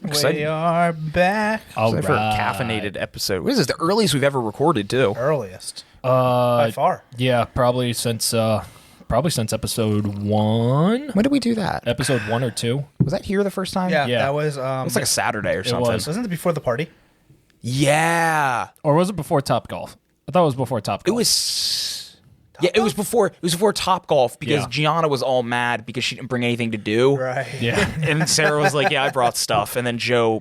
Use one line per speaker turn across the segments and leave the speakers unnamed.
Excited.
We are back.
All
For a caffeinated episode. What is this? The earliest we've ever recorded, too.
Earliest. By far.
Yeah, probably since episode 1.
When did we do that?
Episode 1 or 2.
Was that here the first time?
Yeah,
Yeah.
that was...
It's like a Saturday or something.
was.
Wasn't it before the party?
Yeah.
Or was it before Top Golf? I thought it was before Top
It
Golf.
was... it was before Top Golf because
Yeah.
Gianna was all mad because she didn't bring anything to do.
Right.
Yeah.
And Sarah was like, yeah, I brought stuff. And then Joe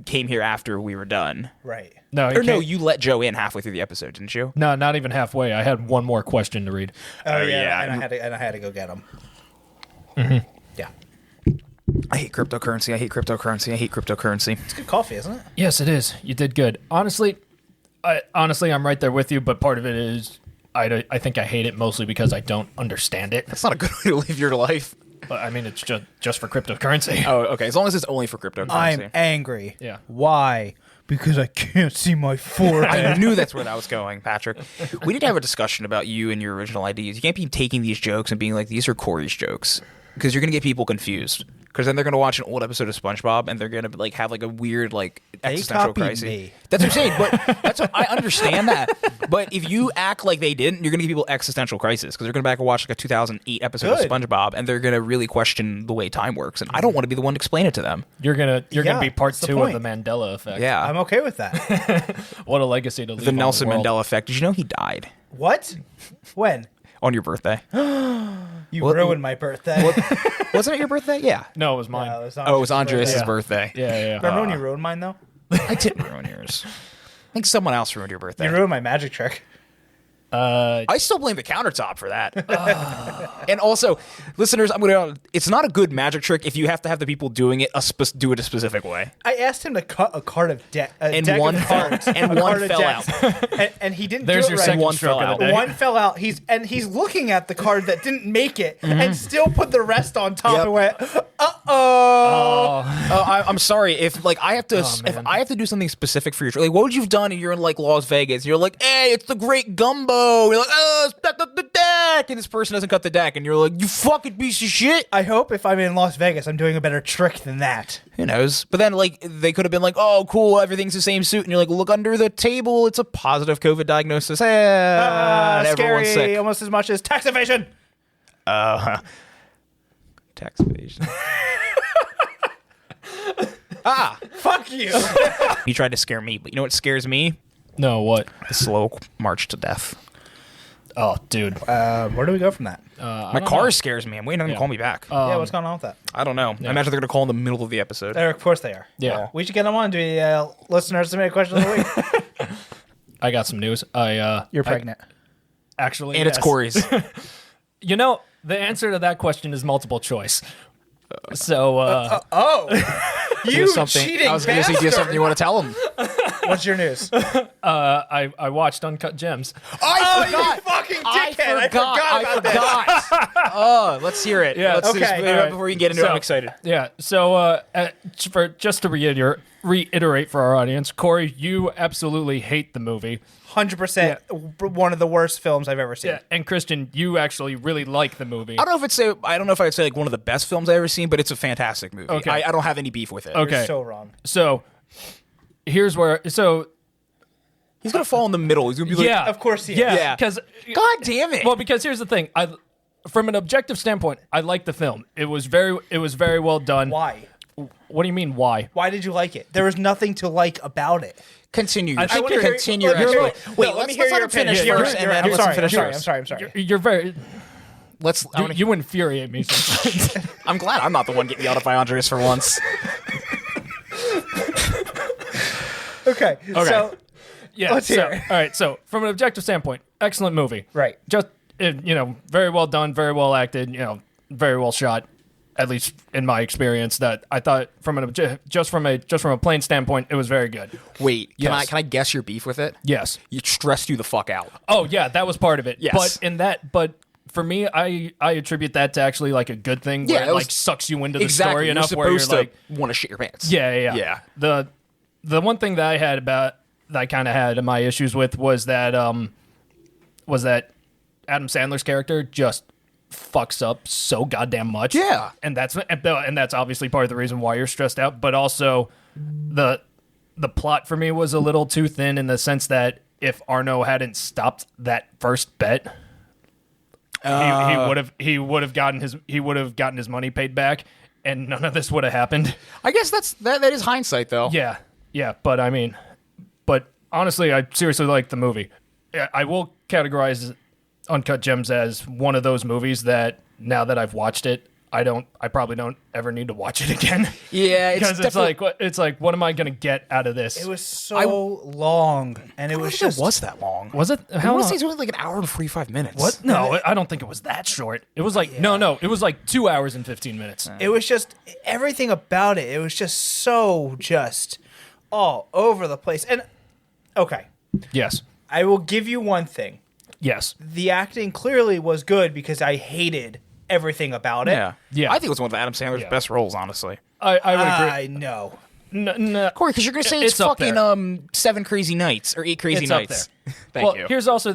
came here after we were done.
Right.
No,
Or no, you let Joe in halfway through the episode, didn't you?
No, not even halfway. I had one more question to read.
Oh, yeah.
yeah.
And I had to go get them. Yeah.
I hate cryptocurrency.
It's good coffee, isn't it?
Yes, it is. You did good. Honestly, I'm right there with you, but part of it is I think I hate it mostly because I don't understand it.
That's not a good way to live your life.
But I mean, it's just for cryptocurrency.
Oh, okay. As long as it's only for cryptocurrency.
I'm angry.
Yeah.
Why? Because I can't see my forehead.
I knew that's where that was going, Patrick. We did have a discussion about you and your original ideas. You can't be taking these jokes and being like, these are Corey's jokes. Because you're going to get people confused. Because then they're going to watch an old episode of SpongeBob and they're going to like have like a weird like existential
copied
crisis.
me.
That's what I'm saying. But that's what, I understand that. But if you act like they didn't, you're going to give people existential crisis because they're going to back and watch like a 2008 episode
Good.
of SpongeBob and they're going to really question the way time works. And I don't want to be the one to explain it to them.
You're gonna
Yeah,
be part
that's the
2 of
point.
the Mandela effect.
Yeah,
I'm okay with that.
What a legacy to leave
the
on
Nelson
world.
Mandela effect. Did you know he died
What? When?
on your birthday?
You
What-
ruined my birthday.
Wasn't it your birthday? Yeah.
No, it was mine.
No, it was
Oh, it was Andres'
Yeah.
birthday.
Yeah.
Remember when you ruined mine, though?
I didn't ruin yours. I think someone else ruined your birthday.
You ruined my magic trick.
I still blame the countertop for that. And also, listeners, it's not a good magic trick if you have to have the people doing it do it a specific way.
I asked him to cut a card of deck,
And
deck
one
of
fell-
cards,
and
a
one
card of
fell
decks. And he didn't
There's
do it
your
right.
second
One
stroke
fell
of
out.
the day.
One fell out. He's looking at the card that didn't make it and still put the rest on top
Yep.
and went, uh-oh.
Oh, I'm sorry if like I have to if
man.
I have to do something specific for your trick. Like, what would you've done? And you're in like Las Vegas. And you're like, hey, it's the Great Gumbo. You're like, oh, cut the deck, and this person doesn't cut the deck, and you're like, you fucking piece of shit.
I hope if I'm in Las Vegas, I'm doing a better trick than that.
Who knows? But then, like, they could have been like, oh, cool, everything's the same suit. And you're like, look under the table. It's a positive COVID diagnosis. And everyone's
Scary,
sick.
almost as much as tax evasion.
Tax evasion.
Fuck you.
He tried to scare me, but you know what scares me?
No, what?
The slow march to death.
Oh, dude.
Where do we go from that?
My car scares me. I'm waiting on them to call me back.
Yeah, what's going on with that?
I don't know. I imagine they're going to call in the middle of the episode.
Of course they are.
Yeah.
We should get them on to the listeners submit a question of the week.
I got some news.
You're pregnant.
Actually,
And it's
yes.
Corey's.
You know, the answer to that question is multiple choice. So,
You
something.
cheating
I was going to say, do you have something you want to tell them?
What's your news?
I watched Uncut Gems.
I forgot.
You fucking
I
dickhead. I
forgot.
forgot about
Oh, let's hear it.
Yeah,
Let's
okay.
just,
All
right.
before you get into it,
So-
I'm excited.
Yeah. So, just to reiterate for our audience, Corey, you absolutely hate the movie.
100% one of the worst films I've ever seen.
Yeah. And Christian, you actually really like the movie.
I don't know if I'd say like one of the best films I've ever seen, but it's a fantastic movie.
Okay.
I don't have any beef with it.
Okay.
You're so wrong.
So, here's where. So,
He's gonna fall in the middle. He's gonna be like,
yeah.
Of course he is.
Yeah.
Yeah.
Because.
God damn it.
Well, because here's the thing. From an objective standpoint, I like the film. It was very well done.
Why?
What do you mean? Why?
Why did you like it? There was nothing to like about it.
Continue.
I think you're-
continue.
let me hear-
Actually.
no,
Wait,
let
let's
me hear
let
your
him finish
opinion.
first, and
You're-
then
I'm
let's
sorry.
finish
I'm sorry.
yours.
I'm sorry. I'm sorry.
You're very.
You,
You infuriate me. Sometimes.
I'm glad I'm not the one getting yelled at by Andres for once.
Okay. So
Yeah.
Let's hear it.
All right. So, from an objective standpoint, excellent movie.
Right.
Just very well done, very well acted. Very well shot. At least in my experience, that I thought from a plain standpoint, it was very good.
Wait, can
Yes.
I guess your beef with it?
Yes.
You stressed you the fuck out.
Oh yeah, that was part of it.
Yes.
But for me, I attribute that to actually like a good thing where
Yeah,
it
it was-
like sucks you into the
Exactly.
story
You're
enough where you're
supposed to
like,
want to shit your pants.
yeah. The one thing that I kind of had my issues with was that Adam Sandler's character just fucks up so goddamn much.
Yeah.
And that's obviously part of the reason why you're stressed out, but also the plot for me was a little too thin in the sense that if Arno hadn't stopped that first bet, he would have gotten his money paid back, and none of this would have happened.
I guess that is hindsight, though.
Yeah, but I mean, honestly, I seriously like the movie. I will categorize Uncut Gems as one of those movies that now that I've watched it, I probably don't ever need to watch it again.
Yeah,
because it's like, what am I gonna get out of this?
It was so long, and it was just.
It was that long.
Was it?
I want to say it's only like an hour and 45 minutes.
What? No, I don't think it was that short. It was like no, it was like 2 hours and 15 minutes.
It was just everything about it. It was just all over the place. And okay,
Yes.
I will give you one thing.
Yes.
The acting clearly was good because I hated everything about it.
Yeah.
I think it was one of Adam Sandler's best roles, honestly.
I would agree.
I know.
No,
Corey, because you're going to say it's
up
fucking 7 Crazy Nights or 8 Crazy
It's up
Nights.
there.
Thank you.
Here's also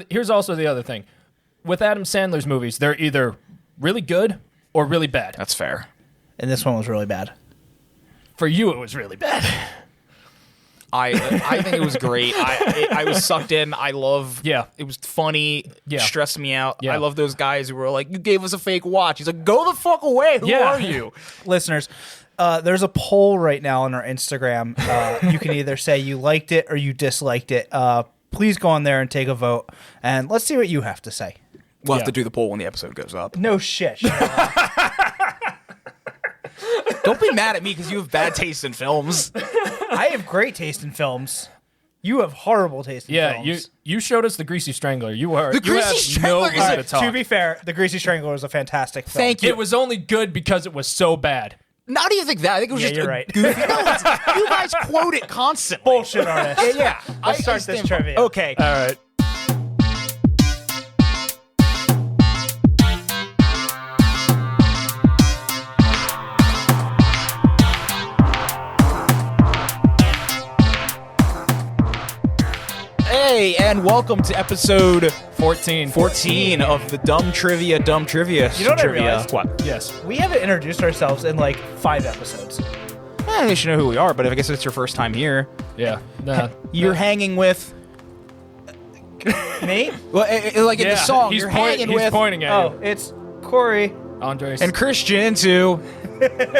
the other thing. With Adam Sandler's movies, they're either really good or really bad.
That's fair.
And this one was really bad.
For you, it was really bad.
I think it was great. I was sucked in. I love.
Yeah.
It was funny.
Yeah.
Stressed me out.
Yeah.
I love those guys who were like, "You gave us a fake watch." He's like, "Go the fuck away. Who
Yeah.
are you?"
Listeners, there's a poll right now on our Instagram. You can either say you liked it or you disliked it. Please go on there and take a vote, and let's see what you have to say.
We'll have
Yeah.
to do the poll when the episode goes up.
No shit.
Don't be mad at me because you have bad taste in films.
I have great taste in films. You have horrible taste in
Yeah,
films.
you showed us the Greasy Strangler. You
The Greasy
have
Strangler
no
is
reason
a-
to talk.
To be fair, The Greasy Strangler was a fantastic film.
Thank you.
It was only good because it was so bad.
Not even think that. I think it was
Yeah,
just
you're
a
right.
goofy. No, you guys quote it constantly.
Bullshit artist.
Yeah.
Let's start this
stand-
trivia.
Okay.
All right.
Hey, and welcome to episode
14
of the Dumb Trivia.
You know what I realized?
What?
Yes.
We haven't introduced ourselves in like 5 episodes.
They should know who we are, but I guess it's your first time here.
Yeah. Nah.
You're hanging with,
Me?
well, like in the song,
he's
you're
point-
hanging
he's
with
pointing at
Oh, it's Corey.
you. Andres.
and Christian too.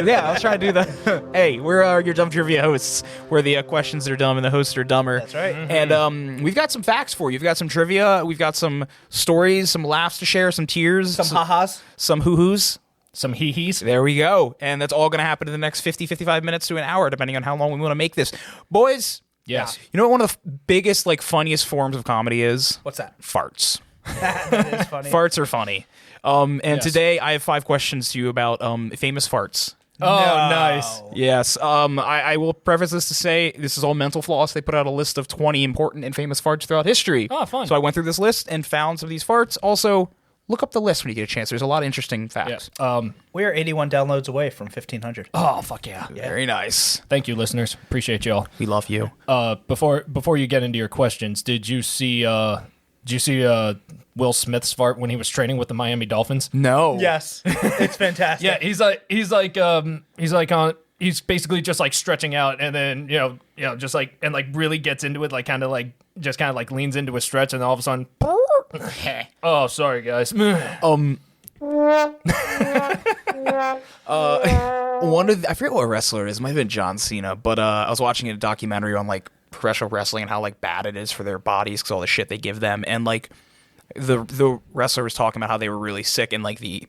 Yeah, I was trying to do the. Hey, we're your Dumb Trivia hosts. Where the questions are dumb and the hosts are dumber.
That's right.
And we've got some facts for you. We've got some trivia. We've got some stories, some laughs to share, some tears,
Some ha-has.
some hoo-hoos.
some hee-hees.
There we go. And that's all going to happen in the next 50, 55 minminutes to an hour, depending on how long we want to make this. Boys,
Yes.
you know what one of the biggest, like, funniest forms of comedy is?
What's that?
Farts.
That is funny.
Farts are funny. And
Yes.
today I have 5 questions to you about famous farts.
Oh,
No.
nice.
Yes. I will preface this to say this is all mental floss. They put out a list of 20 important and famous farts throughout history.
Oh, fun.
So I went through this list and found some of these farts. Also, look up the list when you get a chance. There's a lot of interesting facts.
Yeah.
We are 81 downloads away from 1,500.
Oh, fuck yeah.
Very nice.
Thank you, listeners. Appreciate y'all.
We love you.
Before you get into your questions, did you see Will Smith's fart when he was training with the Miami Dolphins?
No.
Yes. It's fantastic.
Yeah, he's basically just like stretching out, and then just like and like really gets into it, like kind of like leans into a stretch, and then all of a sudden, oh, sorry guys.
I forget what wrestler it is. It might have been John Cena, but I was watching a documentary on like professional wrestling and how like bad it is for their bodies because all the shit they give them, and like the wrestler was talking about how they were really sick, and like the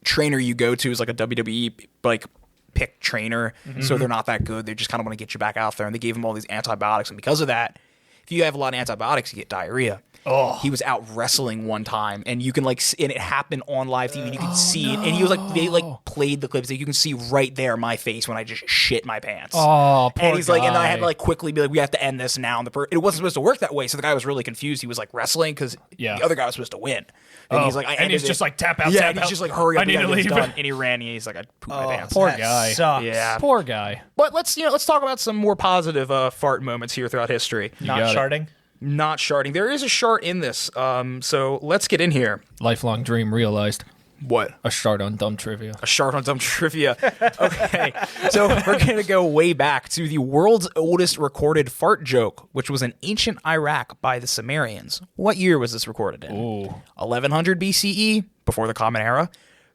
trainer you go to is like a WWE like pick trainer, so they're not that good. They just kind of want to get you back out there, and they gave him all these antibiotics, and because of that, if you have a lot of antibiotics, you get diarrhea.
Oh.
He was out wrestling one time, and you can like, and it happened on live TV, and you can see it. And he was like, they like played the clips. Like, you can see right there my face when I just shit my pants.
Oh, poor
and he's like, and then I had to
guy.
like quickly be like, we have to end this now. And it wasn't supposed to work that way. So the guy was really confused. He was like wrestling because
Yeah.
the other guy was supposed to win. And he's like, I
and he's
ended
just
it.
like tap out.
Yeah,
tap
and he's
out.
just like, hurry up,
I need to
we gotta get
leave.
this done. And he ran. And he's like, I pooped my pants.
Poor
That
guy.
Sucks.
Yeah.
Poor guy.
But let's talk about some more positive fart moments here throughout history.
Not
got it.
sharding.
Not sharting. There is a shart in this. So let's get in here.
Lifelong dream realized.
What?
A start on dumb trivia.
A shard on dumb trivia. Okay, so we're going to go way back to the world's oldest recorded fart joke, which was in ancient Iraq by the Sumerians. What year was this recorded in?
Ooh.
1100 BCE, before the Common Era,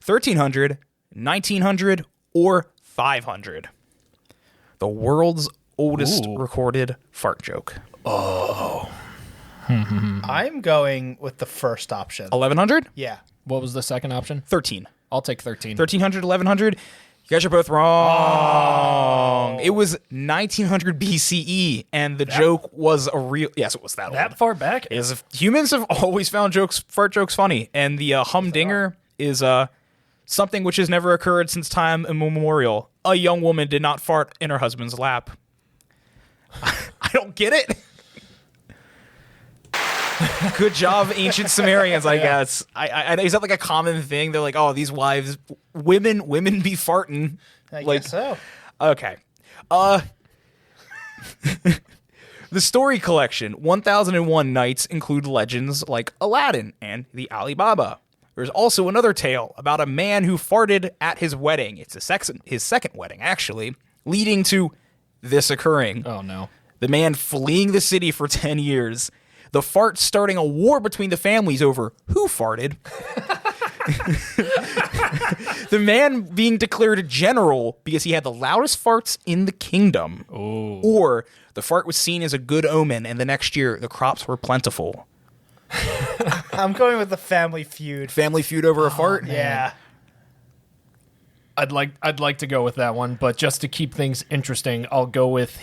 1300, 1900, or 500? The world's oldest recorded fart joke.
I'm going with the first option.
1100?
Yeah.
What was the second option?
13.
I'll take 13.
1300, 1100. You guys are both wrong. It was 1900 BCE, and the joke was a real. Yes, it was that
That
old.
far back?
Is humans have always found fart jokes funny, and the humdinger is something which has never occurred since time immemorial. A young woman did not fart in her husband's lap. I don't get it. Good job, ancient Sumerians. I guess. I is that like a common thing? They're like, oh, these women be farting.
I
like,
guess so.
Okay. The story collection 1001 Nights include legends like Aladdin and the Alibaba. There's also another tale about a man who farted at his wedding. It's his second wedding, actually, leading to this occurring.
Oh, no.
The man fleeing the city for 10 years. The fart starting a war between the families over who farted. The man being declared general because he had the loudest farts in the kingdom.
Ooh.
Or the fart was seen as a good omen, and the next year the crops were plentiful.
I'm going with the Family Feud.
Family feud over a fart?
Yeah.
I'd like to go with that one, but just to keep things interesting, I'll go with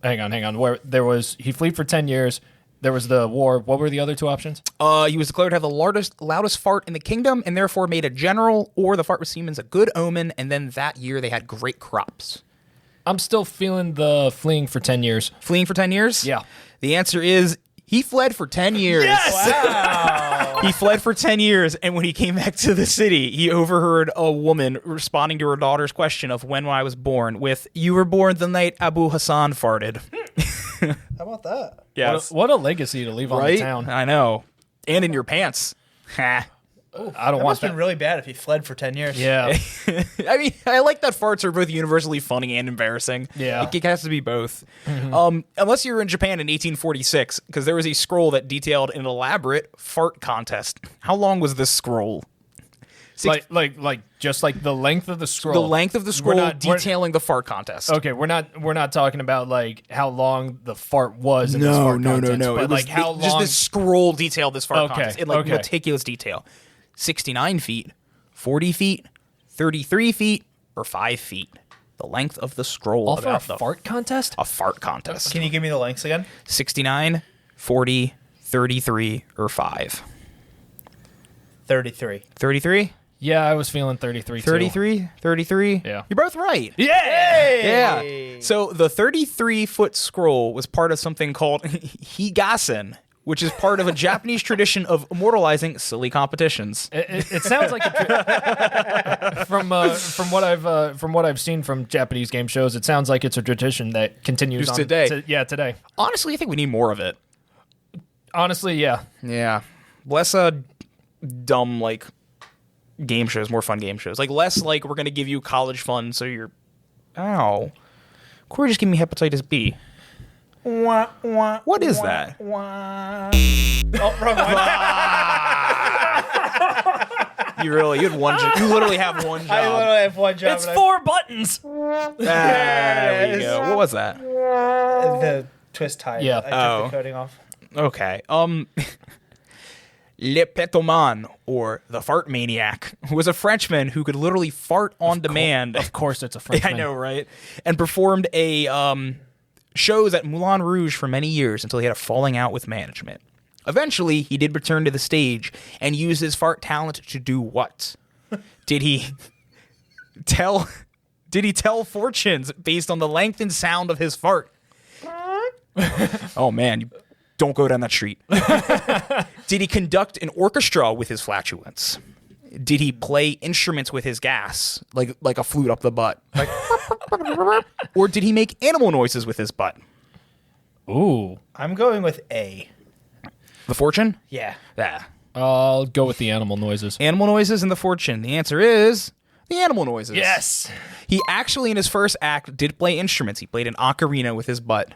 hang on. Where there was he fled for 10 years. There was the war. What were the other two options?
He was declared to have the loudest fart in the kingdom, and therefore made a general, or the fart was seen as a good omen, and then that year they had great crops.
I'm still feeling the fleeing for 10 years.
Fleeing for 10 years?
Yeah.
The answer is he fled for 10 years.
Yes!
Wow.
He fled for 10 years, and when he came back to the city, he overheard a woman responding to her daughter's question of when I was born with, "You were born the night Abu Hassan farted."
How about that?
Yes.
What a legacy to leave on the
Right?
town.
I know. And in your pants. Ha.
I don't
That
want
must have
that.
been really bad if he fled for 10 years.
Yeah.
I mean, I like that farts are both universally funny and embarrassing.
Yeah.
It has to be both. Unless you were in Japan in 1846, because there was a scroll that detailed an elaborate fart contest. How long was this scroll?
Like just like the length of the scroll.
The length of the scroll
We're
detailing the fart contest.
Okay, we're not talking about like how long the fart was in this fart contest,
no.
But
It was
like how
just
long
this scroll detailed this fart
Okay,
contest in like
okay.
meticulous detail. 69 feet, 40 feet, 33 feet, or 5 feet. The length of the scroll
all for a
about the
fart contest?
a fart contest.
Can you give me the lengths again?
69, 40, 33, or 5.
33.
33?
Yeah, I was feeling 33 too.
33? 33?
Yeah.
You're both right.
Yeah.
Yeah. So the 33-foot scroll was part of something called higasen, which is part of a Japanese tradition of immortalizing silly competitions.
It sounds like from what I've seen from Japanese game shows, it sounds like it's a tradition that continues
Just
on
today.
Today.
Honestly, I think we need more of it.
Honestly, yeah.
Yeah. Less dumb, like, game shows, more fun game shows. Like, less like we're going to give you college fun, so you're... Ow. Corey just gave me hepatitis B. What is that?
Oh, wrong one.
You had one job. You literally have one job.
I literally have one job.
It's 4 buttons.
There
it
we
is.
go. What was that?
The twist tie.
Yeah.
I took
Oh.
the coating off.
Okay. Le Petoman, or the Fart Maniac, was a Frenchman who could literally fart on demand.
Of course, it's a Frenchman.
I know, right? And performed shows at Moulin Rouge for many years until he had a falling out with management. Eventually, he did return to the stage and use his fart talent to do what? Did he tell fortunes based on the length and sound of his fart? Oh man, you don't go down that street. Did he conduct an orchestra with his flatulence? Did he play instruments with his gas, like a flute up the butt? Like, or did he make animal noises with his butt?
Ooh.
I'm going with A.
The fortune?
Yeah.
Yeah.
I'll go with the animal noises.
Animal noises and the fortune. The answer is the animal noises.
Yes.
He actually, in his first act, did play instruments. He played an ocarina with his butt.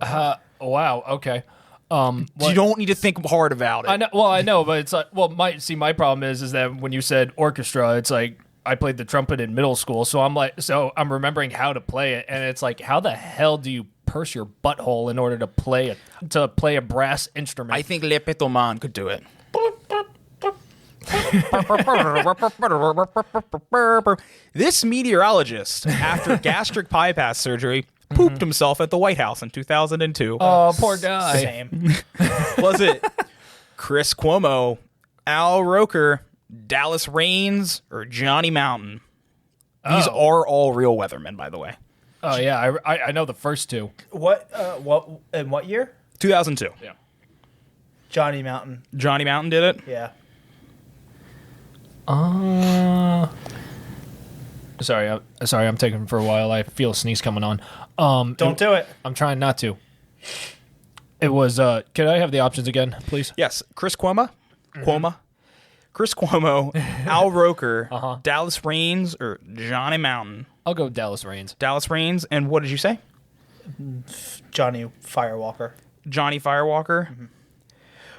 Wow. Okay.
You don't need to think hard about it.
I know. Well, I know, but it's like, well, my problem is that when you said orchestra, it's like I played the trumpet in middle school, so I'm remembering how to play it, and it's like, how the hell do you purse your butthole in order to play a brass instrument?
I think Le Petoman could do it. This meteorologist, after gastric bypass surgery, pooped himself at the White House in 2002.
Oh, poor guy.
Same.
Was it Chris Cuomo, Al Roker, Dallas Raines, or Johnny Mountain? These are all real weathermen, by the way.
Oh yeah, I know the first two.
What in what year?
2002.
Yeah.
Johnny Mountain.
Johnny Mountain did it.
Yeah.
Sorry, I'm taking for a while. I feel a sneeze coming on.
Don't do it.
I'm trying not to. It was. Could I have the options again, please?
Yes, Chris Cuomo, Chris Cuomo, Al Roker, Dallas Raines, or Johnny Mountain.
I'll go Dallas Raines.
Dallas Raines, and what did you say?
Johnny Firewalker.
Johnny Firewalker.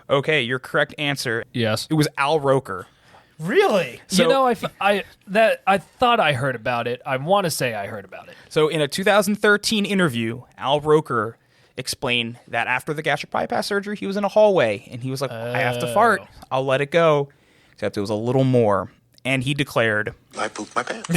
Okay, your correct answer.
Yes.
It was Al Roker.
Really?
So-
you know, I thought I heard about it. I want to say I heard about it.
So in a 2013 interview, Al Roker explained that after the gastric bypass surgery, he was in a hallway, and he was like, I have to fart. I'll let it go. Except it was a little more. And he declared,
I pooped my pants.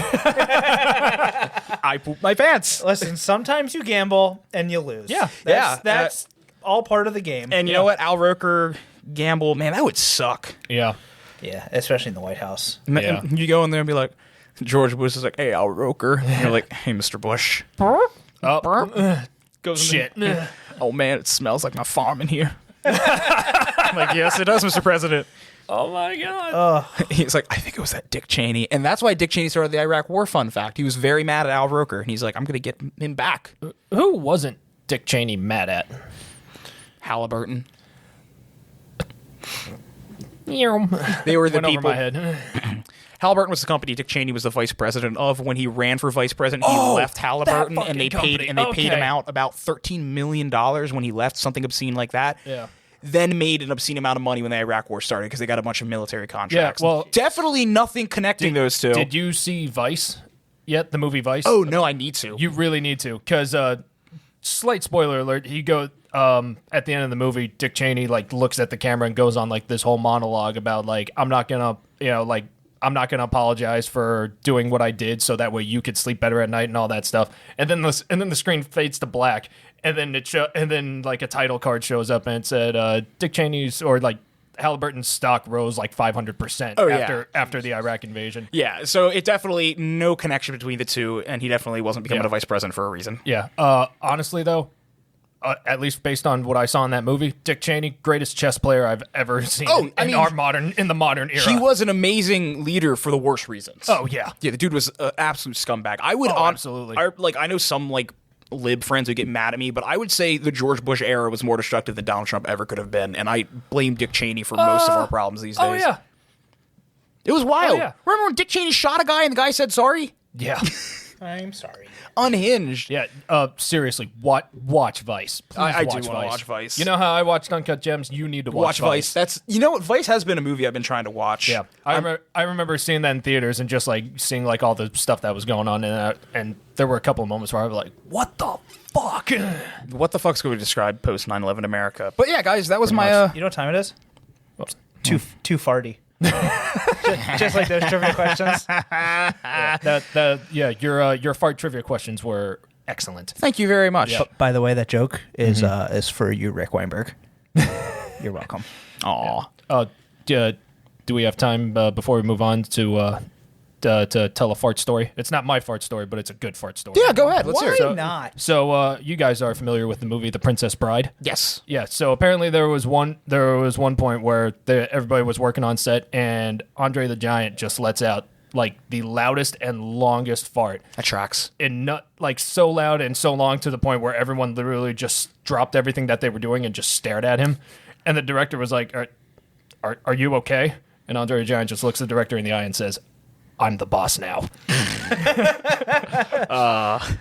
I pooped my pants.
Listen, sometimes you gamble and you lose.
Yeah.
That's all part of the game.
And you know what? Al Roker gambled. Man, that would suck.
Yeah.
Yeah, especially in the White House.
Yeah.
And you go in there and be like, George Bush is like, hey, Al Roker. And you're like, hey, Mr. Bush.
Oh,
Goes in
shit.
there. Oh, man, it smells like my farm in here. I'm like, yes, it does, Mr. President.
Oh my God.
He's like, I think it was that Dick Cheney. And that's why Dick Cheney started the Iraq War, fun fact. He was very mad at Al Roker. And he's like, I'm going to get him back.
Who wasn't Dick Cheney mad at?
Halliburton.
They
They were the
went over
people.
my head.
Halliburton was the company Dick Cheney was the vice president of. When he ran for vice president, he left Halliburton,
that
and they
fucking
paid
company.
paid him out about $13 million when he left, something obscene like that.
Yeah.
Then made an obscene amount of money when the Iraq War started because they got a bunch of military contracts.
Yeah, well-
definitely nothing connecting those two.
Did you see Vice yet? The movie Vice?
Oh no, I need to.
You really need to, because slight spoiler alert. He go at the end of the movie, Dick Cheney like looks at the camera and goes on like this whole monologue about like, I'm not gonna apologize for doing what I did so that way you could sleep better at night and all that stuff. And then the screen fades to black, and then like a title card shows up and it said Dick Cheney's or like Halliburton's stock rose like 500% after the Iraq invasion.
Yeah, so it definitely no connection between the two, and he definitely wasn't becoming
Yeah.
a vice president for a reason.
Yeah. Honestly, though, at least based on what I saw in that movie, Dick Cheney, greatest chess player I've ever seen.
Oh, I mean,
in the modern era.
He was an amazing leader for the worst reasons.
Oh yeah.
Yeah, the dude was an absolute scumbag. I would
absolutely.
I know some like lib friends who get mad at me, but I would say the George Bush era was more destructive than Donald Trump ever could have been, and I blame Dick Cheney for most of our problems these days.
Oh yeah.
It was wild.
Oh, yeah.
Remember when Dick Cheney shot a guy and the guy said sorry?
Yeah.
I'm sorry.
Unhinged.
Yeah. Seriously, watch Vice. Please
I do
watch
wanna watch Vice.
You know how I watched Uncut Gems? You need to
Watch Vice. That's what Vice has been a movie I've been trying to watch.
Yeah, I remember seeing that in theaters and just like seeing like all the stuff that was going on in that, and there were a couple of moments where I was like, "What the fuck?"
What the fuck's going to describe post 9/11 America? But yeah, guys, that was my.
You know what time it is? Too farty. just like those trivia questions.
Your fart trivia questions were excellent.
Thank you very much.
Yeah.
By the way, that joke is for you, Rick Weinberg. You're welcome.
Aw.
Do we have time before we move on to tell a fart story? It's not my fart story, but it's a good fart story.
Yeah, go ahead. Let's hear it.
Why not?
So you guys are familiar with the movie The Princess Bride?
Yes.
Yeah. So apparently there was one point where everybody was working on set, and Andre the Giant just lets out like the loudest and longest fart.
That tracks.
And not like so loud and so long to the point where everyone literally just dropped everything that they were doing and just stared at him. And the director was like, "All right, are you okay? And Andre the Giant just looks the director in the eye and says, I'm the boss now.
Yeah,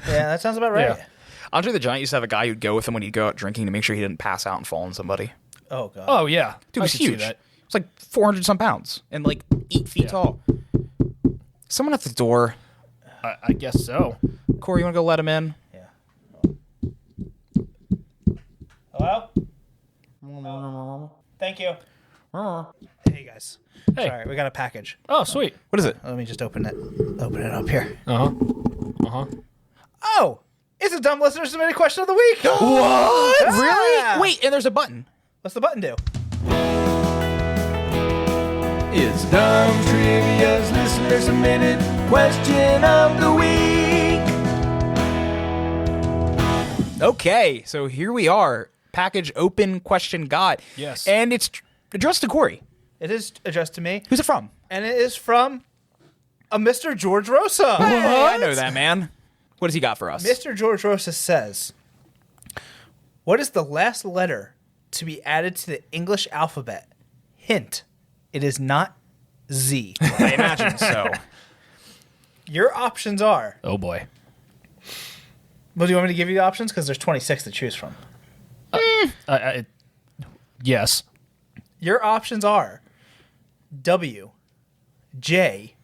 that sounds about right.
Yeah.
Andre the Giant used to have a guy who'd go with him when he'd go out drinking to make sure he didn't pass out and fall on somebody.
Oh, God.
Oh, yeah.
Dude,
I
it's
could see
huge.
that.
It's like 400 some pounds and like 8 feet tall. Someone at the door.
I guess so.
Corey, you want to go let him in?
Yeah. Hello? Thank you. Hey, guys.
Hey.
Sorry, we got a package.
Oh, sweet.
What is it?
Let me just open it. Open it up here. Oh, it's a dumb listener submitted question of the week.
What?
Yeah.
Really? Wait, and there's a button.
What's the button do?
It's Dumb Trivia's listener submitted question of the week.
Okay, so here we are. Package open, question got.
Yes.
And it's addressed to Corey.
It is addressed to me,
Who's it from?
and it is from a Mr. George Rosa.
I know that, man. What does he got for us?
Mr. George Rosa says, what is the last letter to be added to the English alphabet? Hint, it is not Z.
I imagine so.
Your options are,
Oh, boy.
well, do you want me to give you the options? Because there's 26 to choose from.
Yes.
Your options are W, J,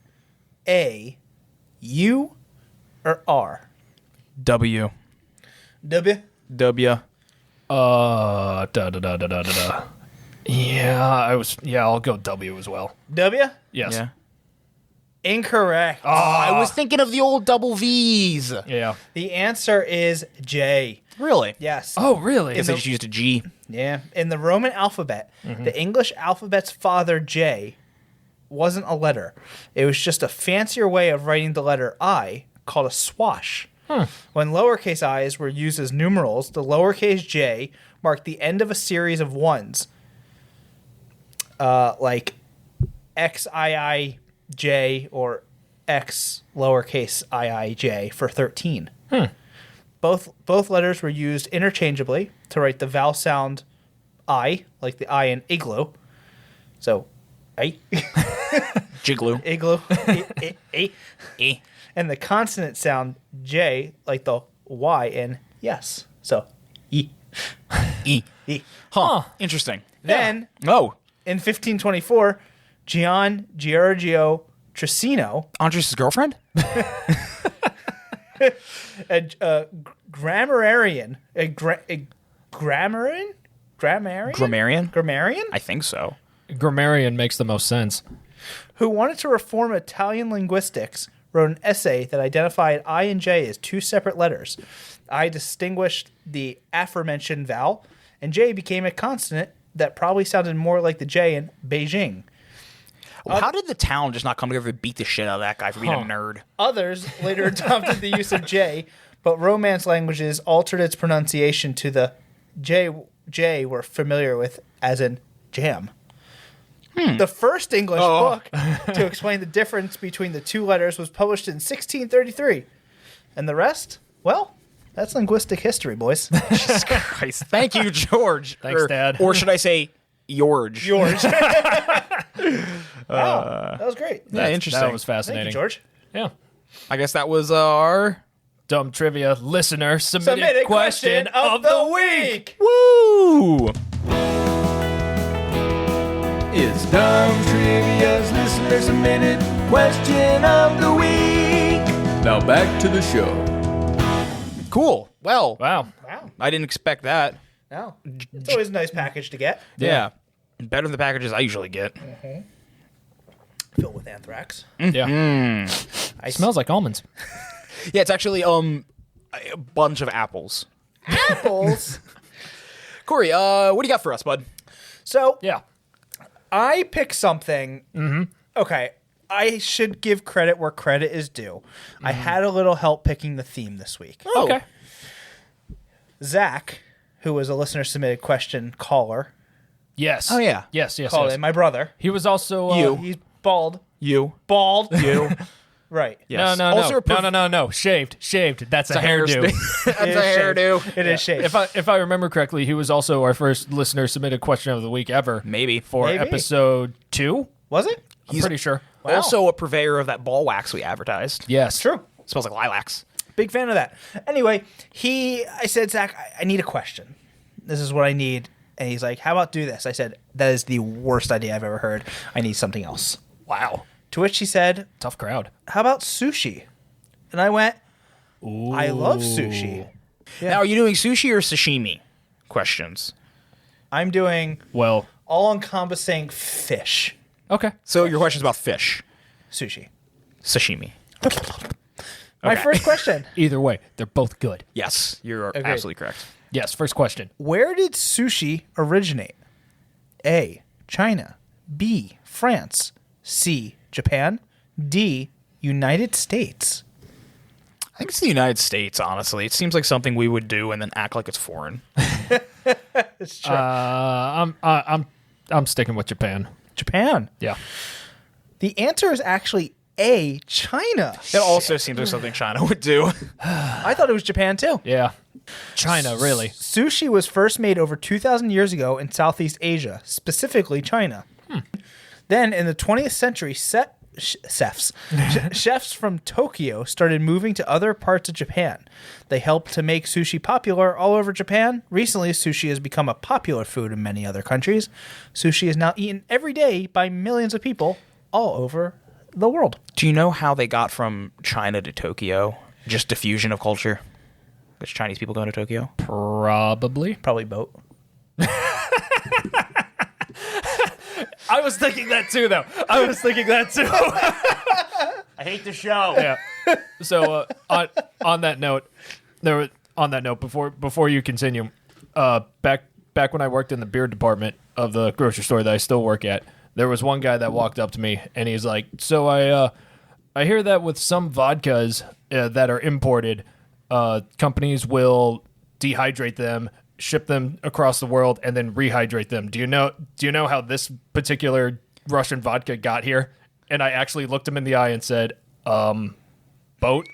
A, U, or R.
W.
W.
W.
Yeah, I'll go W as well.
W?
Yes.
Yeah.
Incorrect.
I was thinking of the old double V's.
Yeah.
The answer is J.
Really?
Yes.
Oh, really?
I guess they just used a G.
Yeah. In the Roman alphabet, the English alphabet's father, J, wasn't a letter. It was just a fancier way of writing the letter I, called a swash. When lowercase i's were used as numerals, the lowercase j marked the end of a series of ones, like XIIJ or X lowercase iij for 13. Both letters were used interchangeably to write the vowel sound I, like the I in igloo. So, I,
Jigloo.
igloo, I.
E.
And the consonant sound J, like the Y in yes. So, E.
E.
E.
Huh. Interesting.
Then,
Oh.
in 1524, Gian Giorgio Trissino,
Andres' girlfriend?
a grammarian, grammarian?
Grammarian? I think so.
Grammarian makes the most sense.
Who wanted to reform Italian linguistics, wrote an essay that identified I and J as two separate letters. I distinguished the aforementioned vowel, and J became a consonant that probably sounded more like the J in Beijing.
Well, how did the town just not come together to beat the shit out of that guy for being a nerd?
Others later adopted the use of J, but Romance languages altered its pronunciation to the J we're familiar with as in jam. The first English book to explain the difference between the two letters was published in 1633. And the rest, well, that's linguistic history, boys.
Jesus Christ. Thank you, George.
Thanks, Dad.
Or should I say, George?
George. Wow, that was great.
Yeah, interesting.
That was
Thank
fascinating.
you, George.
Yeah.
I guess that was our...
Dumb trivia listener submitted,
Submitted
question of the week.
Woo!
It's Dumb Trivia's listener submitted question of the week. Now back to the show.
Cool. Well,
Wow.
Wow.
I didn't expect that.
No. It's always a nice package to get.
Yeah. Better than the packages I usually get.
Filled with anthrax.
Yeah. Smells like almonds.
Yeah, it's actually a bunch of apples.
Apples.
Corey, what do you got for us, bud?
So,
Yeah.
I picked something. Okay, I should give credit where credit is due. I had a little help picking the theme this week.
Okay.
Zach, who was a listener submitted question caller,
Yes.
Oh, yeah.
Yes.
called in my brother.
He was also
You.
He's bald.
You.
Bald.
You.
Right.
Yes.
No.
Also
No. Shaved. That's a
hair
hairdo.
That's a hairdo.
It is shaved.
If I remember correctly, he was also our first listener submitted question of the week ever.
Maybe.
For
Maybe.
episode 2.
Was it?
I'm pretty sure.
Wow.
Also a purveyor of that ball wax we advertised.
Yes.
True.
Smells like lilacs.
Big fan of that. Anyway, I said, Zach, I need a question. This is what I need. And he's like, how about do this? I said, that is the worst idea I've ever heard. I need something else.
Wow.
To which he said,
Tough crowd.
how about sushi? And I went, I love sushi. Yeah.
Now, are you doing sushi or sashimi? Questions.
I'm doing
Well,
all-encompassing fish
okay.
So your question's about fish.
sushi.
Sashimi.
My
Okay.
first question,
Either way, they're both good.
Yes, you're
Agreed.
absolutely correct.
Yes, first question.
where did sushi originate? A, China. B, France. C, Japan. D, United States.
I think it's the United States, honestly. It seems like something we would do and then act like it's foreign.
It's true.
I'm sticking with Japan.
Japan.
Yeah.
The answer is actually A, China.
It also seems like something China would do.
I thought it was Japan too.
Yeah. China, really.
Sushi was first made over 2,000 years ago in Southeast Asia, specifically China. Then in the 20th century, chefs from Tokyo started moving to other parts of Japan. They helped to make sushi popular all over Japan. Recently, sushi has become a popular food in many other countries. Sushi is now eaten every day by millions of people all over the world.
Do you know how they got from China to Tokyo? Just diffusion of culture? Because Chinese people going to Tokyo?
Probably.
Probably boat.
I was thinking that too, though. I
hate the show.
Yeah. So on that note, before you continue, back when I worked in the beer department of the grocery store that I still work at, there was one guy that walked up to me and he's like, "So I hear that with some vodkas that are imported, companies will dehydrate them, ship them across the world, and then rehydrate them. Do you know how this particular Russian vodka got here?" And I actually looked him in the eye and said, "Boat."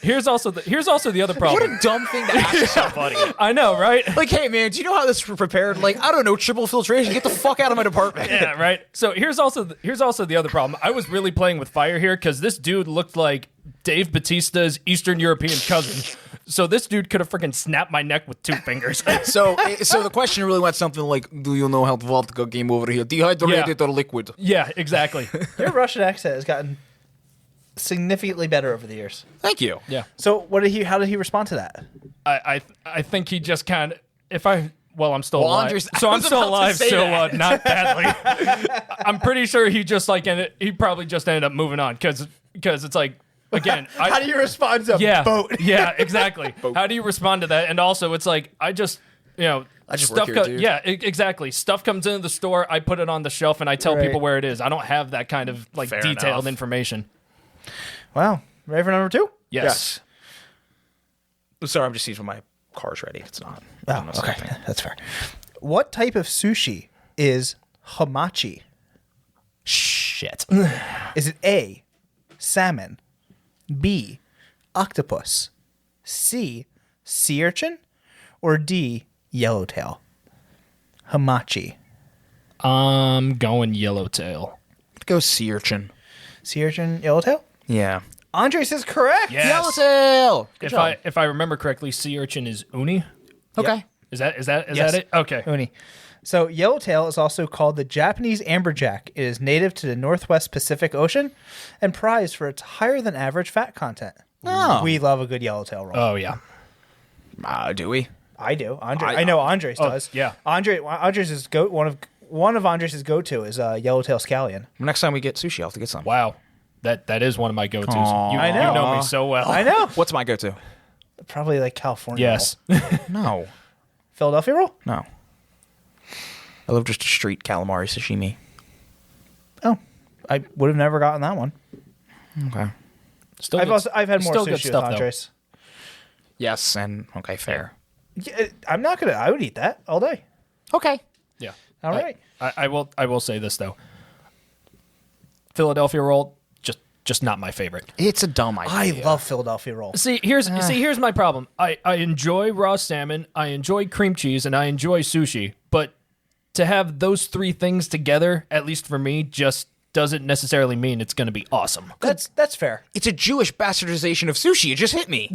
Here's also the other problem.
What a dumb thing to ask somebody.
I know, right?
Like, hey, man, do you know how this is prepared? Like, I don't know, triple filtration. Get the fuck out of my department.
Yeah, right. So here's also the other problem. I was really playing with fire here because this dude looked like Dave Bautista's Eastern European cousin. So this dude could have freaking snapped my neck with 2 fingers.
So the question really went something like, do you know how vodka came over here? Dehydrated or liquid?
Yeah, exactly.
Your Russian accent has gotten significantly better over the years.
Thank you.
Yeah.
So how did he respond to that?
I think he just kind of I'm still
Well,
alive.
Andres-
So
I
I'm
was
still
about to
alive,
say
so
that.
not badly. I'm pretty sure he just he probably just ended up moving on because it's like, again,
How do you respond to
yeah,
boat?
yeah, exactly. How do you respond to that? And also, it's like I just
work here, dude.
Yeah, exactly. Stuff comes into the store, I put it on the shelf, and I tell
Right.
people where it is. I don't have that kind of
Fair
detailed
enough.
information.
Wow. Ready for number 2?
Yes.
Sorry, I'm just seeing if my car's ready. It's not.
Oh, okay. That's fair. What type of sushi is hamachi?
Shit.
Is it A, salmon, B, octopus, C, sea urchin, or D, yellowtail? Hamachi.
I'm going yellowtail.
Go sea urchin.
Sea urchin, yellowtail?
Yeah.
Andres is correct.
Yes.
Yellowtail. Good job.
If I remember correctly, sea urchin is uni.
Okay.
Is that
Yes.
it? Okay.
Uni. So yellowtail is also called the Japanese amberjack. It is native to the Northwest Pacific Ocean and prized for its higher than average fat content.
Oh.
We love a good yellowtail roll.
Oh yeah.
Do we?
I do. I know Andres does.
yeah.
Andres is one of Andres' go-to is yellowtail scallion.
Next time we get sushi, I'll have to get some.
Wow. That is one of my go-tos.
I know.
You know me so well.
I know.
What's my go-to?
Probably like California.
Yes.
No.
Philadelphia roll?
No. I love just a street calamari sashimi.
Oh, I would have never gotten that one.
Okay.
Still
I've had more
still
sushi
good stuff,
with
though.
Andres.
Yes, and okay, fair.
Yeah, I would eat that all day.
Okay.
Yeah.
All right.
I will say this though. Philadelphia roll, just not my favorite.
It's a dumb idea.
I love Philadelphia roll.
See, here's my problem. I enjoy raw salmon, I enjoy cream cheese, and I enjoy sushi, but to have those three things together, at least for me, just doesn't necessarily mean it's going to be awesome.
That's fair.
It's a Jewish bastardization of sushi. It just hit me.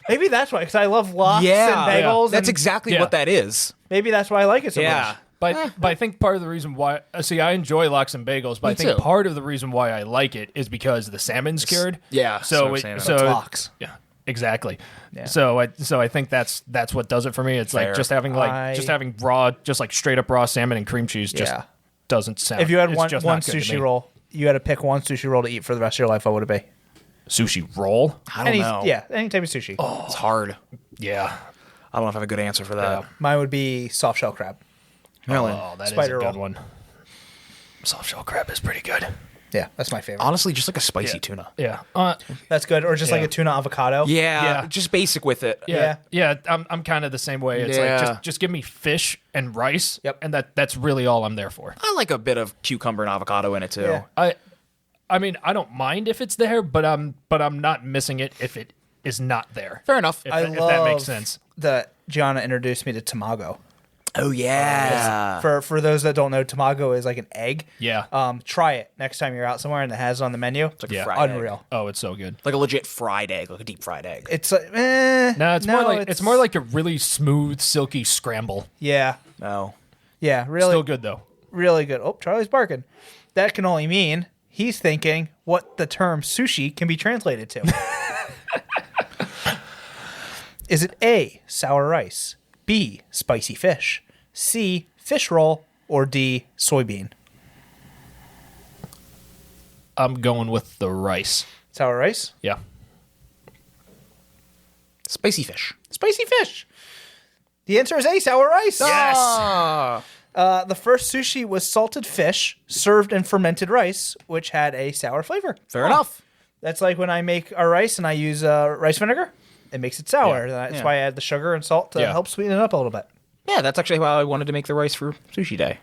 Maybe that's why, because I love lox and bagels.
That's
and
exactly what that is.
maybe that's why I like it so much.
But I think part of the reason why, I enjoy lox and bagels, but I think part of the reason why I like it is because the salmon's cured.
Yeah,
So
smoked salmon.
It's lox.
Yeah, exactly.
Yeah.
So I think that's what does it for me. It's
Fair.
like just having raw, just like straight up raw salmon and cream cheese just doesn't sound.
If you had
it's
one
just not good to
sushi
me.
roll, you had to pick one sushi roll to eat for the rest of your life, what would it be?
Sushi roll?
I don't know.
Yeah, any type of sushi.
It's hard.
Yeah.
I don't know if I have a good answer for that.
Mine would be soft shell crab.
Really?
Oh, that is
Spider
a good
roll.
one. Soft shell crab is pretty good.
Yeah, that's my favorite.
Honestly, just like a spicy tuna.
Yeah.
That's good. Or just like
Yeah.
a tuna avocado.
Yeah,
Yeah.
just basic with it.
Yeah. I'm kind of the same way. It's
Yeah.
like just give me fish and rice.
Yep.
And that's really all I'm there for.
I like a bit of cucumber and avocado in it too.
Yeah.
I mean, I don't mind if it's there, but I'm not missing it if it is not there.
Fair enough.
If,
I
if
love
that makes sense.
that Gianna introduced me to tamago.
Oh yeah.
For those that don't know, tamago is like an egg.
Yeah.
Try it next time you're out somewhere and it has it on the menu.
It's like
Yeah.
a fried
Unreal.
egg.
Oh, it's so good.
Like a legit fried egg, like a deep fried egg.
It's like
No, it's more like a really smooth, silky scramble.
yeah,
No.
yeah, really,
Still good though.
really good. Oh, Charlie's barking. That can only mean he's thinking what the term sushi can be translated to. Is it A, sour rice, B, spicy fish, C, fish roll, or D, soybean?
I'm going with the rice.
Sour rice?
Yeah.
Spicy fish.
Spicy fish. The answer is A, sour rice.
Yes.
Ah.
The first sushi was salted fish served in fermented rice, which had a sour flavor.
Fair enough.
That's like when I make our rice and I use rice vinegar. It makes it sour. That's why I add the sugar and salt to help sweeten it up a little bit.
Yeah, that's actually how I wanted to make the rice for sushi day.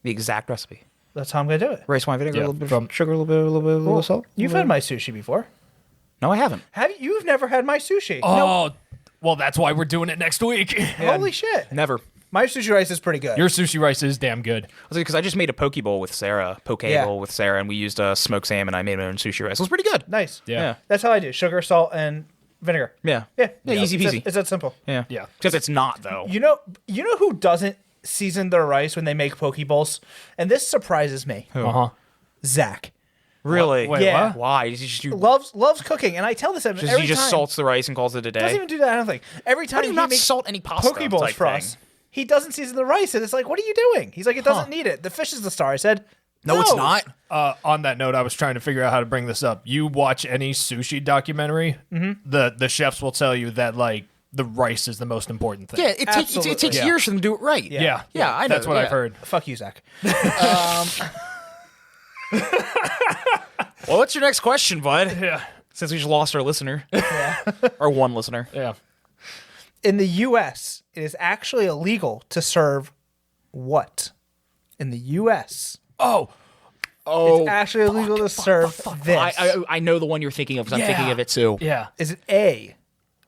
The exact recipe.
That's how I'm going to do it.
Rice, wine, vinegar,
Yeah,
a little bit
from-
of sugar, a little bit of salt.
You've had my sushi before.
No, I haven't.
Have you? You've never had my sushi.
Oh, well, that's why we're doing it next week.
Holy shit.
Never.
My sushi rice is pretty good.
Your sushi rice is damn good.
Because I just made a poke bowl with Sarah, and we used smoked salmon. I made my own sushi rice. It was pretty good.
Nice.
Yeah.
That's how I do. Sugar, salt, and vinegar.
Yeah.
Yeah.
Easy peasy.
It's that simple.
Yeah.
Yeah.
Because it's not, though.
You know who doesn't season their rice when they make poke bowls? And this surprises me.
Uh-huh.
Zach.
Really?
Wait,
Yeah.
what?
Why? Is he just,
Loves cooking, and I tell this every
he just
time.
salts the rice and calls it a day?
Doesn't even do that. I don't think. Every time
Why do you
he
not
makes
salt any pasta
poke bowls
type
for
thing?
us, he doesn't season the rice, and it's like, what are you doing? He's like, it doesn't need it. The fish is the star. I said,
No, it's not.
On that note, I was trying to figure out how to bring this up. You watch any sushi documentary, the chefs will tell you that like the rice is the most important thing.
Yeah, it takes
Absolutely.
years for them to do it right.
yeah,
Yeah, I know.
That's what I've heard.
Fuck you, Zach.
Well, what's your next question, bud?
Yeah,
Since we just lost our listener. Our one listener.
yeah.
In the U.S., it is actually illegal to serve what? In the U.S.,
Oh,
it's actually illegal to serve this.
I know the one you're thinking of because I'm thinking of it too.
Yeah.
Is it A,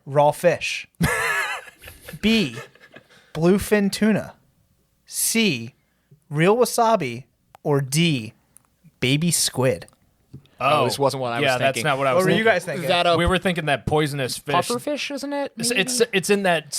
raw fish, B, bluefin tuna, C, real wasabi, or D, baby squid?
Oh,
this wasn't what I was
Yeah,
thinking.
that's not what I
What
was
were
thinking.
you guys thinking?
Is that a
We were thinking that poisonous fish.
puffer fish, isn't it?
It's in that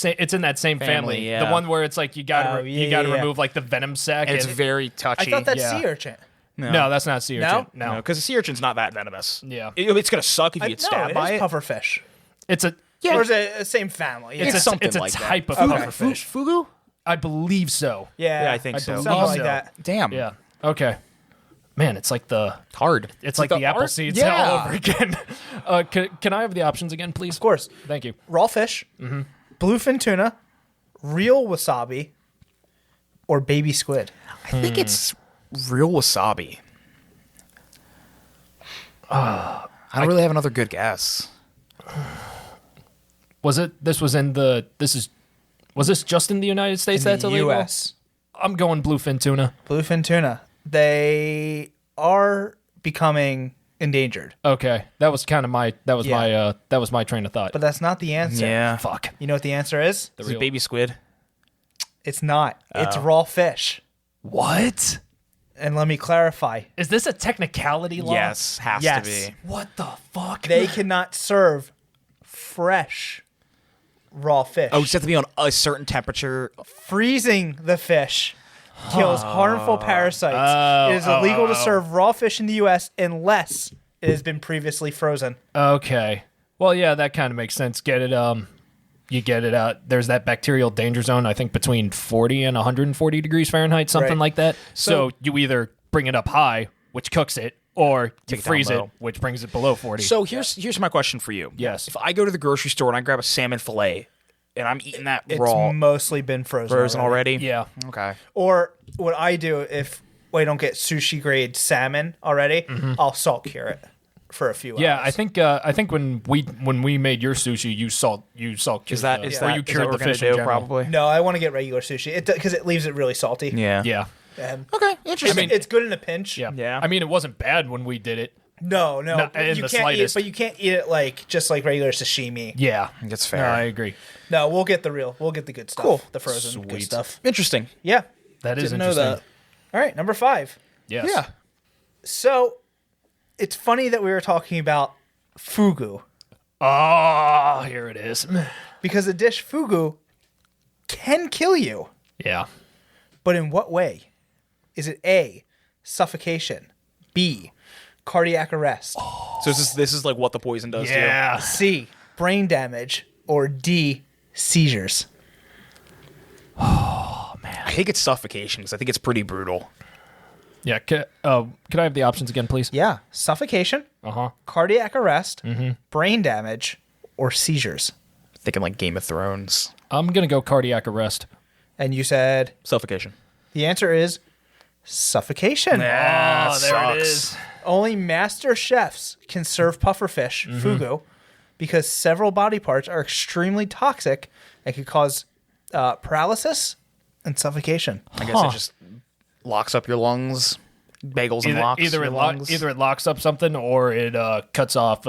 same family.
yeah.
The one where it's like you got to
yeah, yeah.
remove like the venom sac.
And it's
and-
very touchy.
I thought that's
Yeah.
sea urchin.
no, that's not sea urchin. No,
because the sea urchin's not that venomous.
Yeah.
It's gonna suck if you get
No,
stabbed
it
by
is
it.
puffer fish.
it's a
Or is it the same family?
It's
a
something
it's a
like that.
type of
Okay.
puffer fish.
Fugu?
I believe so.
yeah,
Yeah, I think so.
believe
Something like
so.
that.
Damn.
Yeah. Okay. Man, it's like the
Hard.
it's like the apple
art-
seeds
yeah.
all over again. Can I have the options again, please?
Of course.
Thank you.
Raw fish, bluefin tuna, real wasabi, or baby squid.
I think it's real wasabi. I don't really have another good guess.
Was this just in the United States
In
that's
the
illegal?
U.S.
I'm going bluefin tuna.
Bluefin tuna. They are becoming endangered.
Okay, that was kind of my train of thought.
But that's not the answer.
Yeah.
Fuck.
You know what the answer is?
Is it baby squid?
It's not. It's raw fish.
What?
And let me clarify.
Is this a technicality law?
Yes, has
Yes.
to be.
What the fuck?
They cannot serve fresh raw fish.
Oh, you just have to be on a certain temperature.
Freezing the fish kills harmful parasites. It is illegal to serve raw fish in the U.S. unless it has been previously frozen.
Okay. Well, yeah, that kind of makes sense. Get it. You get it out. There's that bacterial danger zone, I think, between 40 and 140 degrees Fahrenheit, something
Right.
like that. So you either bring it up high, which cooks it, or you
Take it down
freeze it,
low.
which brings it below 40.
So here's my question for you.
Yes.
If I go to the grocery store and I grab a salmon fillet and I'm eating that
It's
raw,
mostly been frozen
already.
yeah.
Okay.
Or what I do if I don't get sushi grade salmon already, I'll salt cure it for a few
Yeah,
hours.
I think when we made your sushi, you salt cured
Is that
the,
is
or
that
you
is that
cured
what
the
we're gonna
fish in
do,
general.
probably?
No, I want to get regular sushi because it leaves it really salty.
Yeah.
Yeah.
And
Okay. Interesting.
it's good in a pinch.
Yeah.
Yeah.
I mean, it wasn't bad when we did it.
No,
Not in
you
the
can't
slightest.
eat it, but you can't eat it like just like regular sashimi.
Yeah.
That's
No,
fair.
I agree.
No, we'll get the good stuff.
Cool.
The frozen good
Sweet.
stuff.
Interesting.
Yeah.
That is
Didn't know
interesting.
that. All right, number 5.
Yes.
Yeah.
So, it's funny that we were talking about fugu
Oh, here it is.
because the dish fugu can kill you.
Yeah.
But in what way? Is it A, suffocation, B, cardiac arrest,
So this is like what the poison does to you.
Yeah.
C, brain damage, or D, seizures?
I think it's suffocation because I think it's pretty brutal.
Yeah. Could I have the options again, please?
Yeah, suffocation,
Uh-huh.
cardiac arrest, brain damage, or seizures.
Thinking like Game of Thrones.
I'm going to go cardiac arrest.
And you said
Suffocation.
the answer is suffocation.
Oh, there it is.
Only master chefs can serve pufferfish, fugu, because several body parts are extremely toxic and can cause paralysis and suffocation.
I guess it just locks up your lungs. Bagels and locks
Either
your
it
lungs.
either it locks up something or it cuts off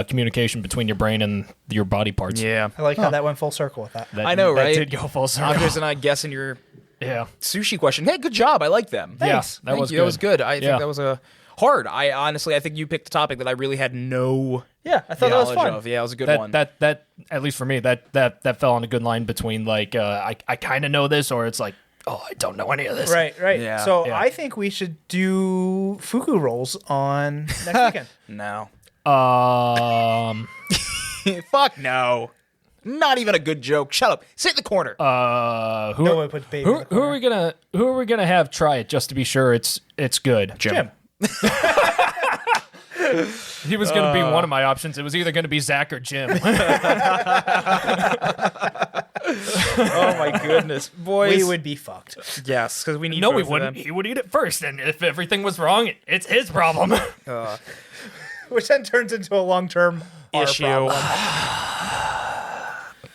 communication between your brain and your body parts.
Yeah.
I like how that went full circle with that.
That-
I know, right?
That did go full circle.
Andres and I guessing your
Yeah.
sushi question. Hey, good job. I like them.
Thanks.
Yeah, that was
you.
good.
That was good. I
Yeah.
think that was a hard. I think you picked a topic that I really had no
Yeah, I thought that was
knowledge
fun.
of. Yeah, it was a good
That
one.
that at least for me that fell on a good line between like I kind of know this or it's like I don't know any of this.
Right.
Yeah.
So
Yeah.
I think we should do fugu rolls on next weekend.
No.
Fuck
No. Not even a good joke. Shut up. Sit in the corner.
who
No
are,
one puts baby in the
who are
corner.
we gonna have try it just to be sure it's good?
Jim.
He was gonna be one of my options. It was either gonna be Zach or Jim.
Oh my goodness, boys.
We would be fucked.
Yes, because we need.
No,
both
we
of
wouldn't.
them.
He would eat it first, and if everything was wrong, it's his problem.
Which then turns into a long-term our
Issue.
problem.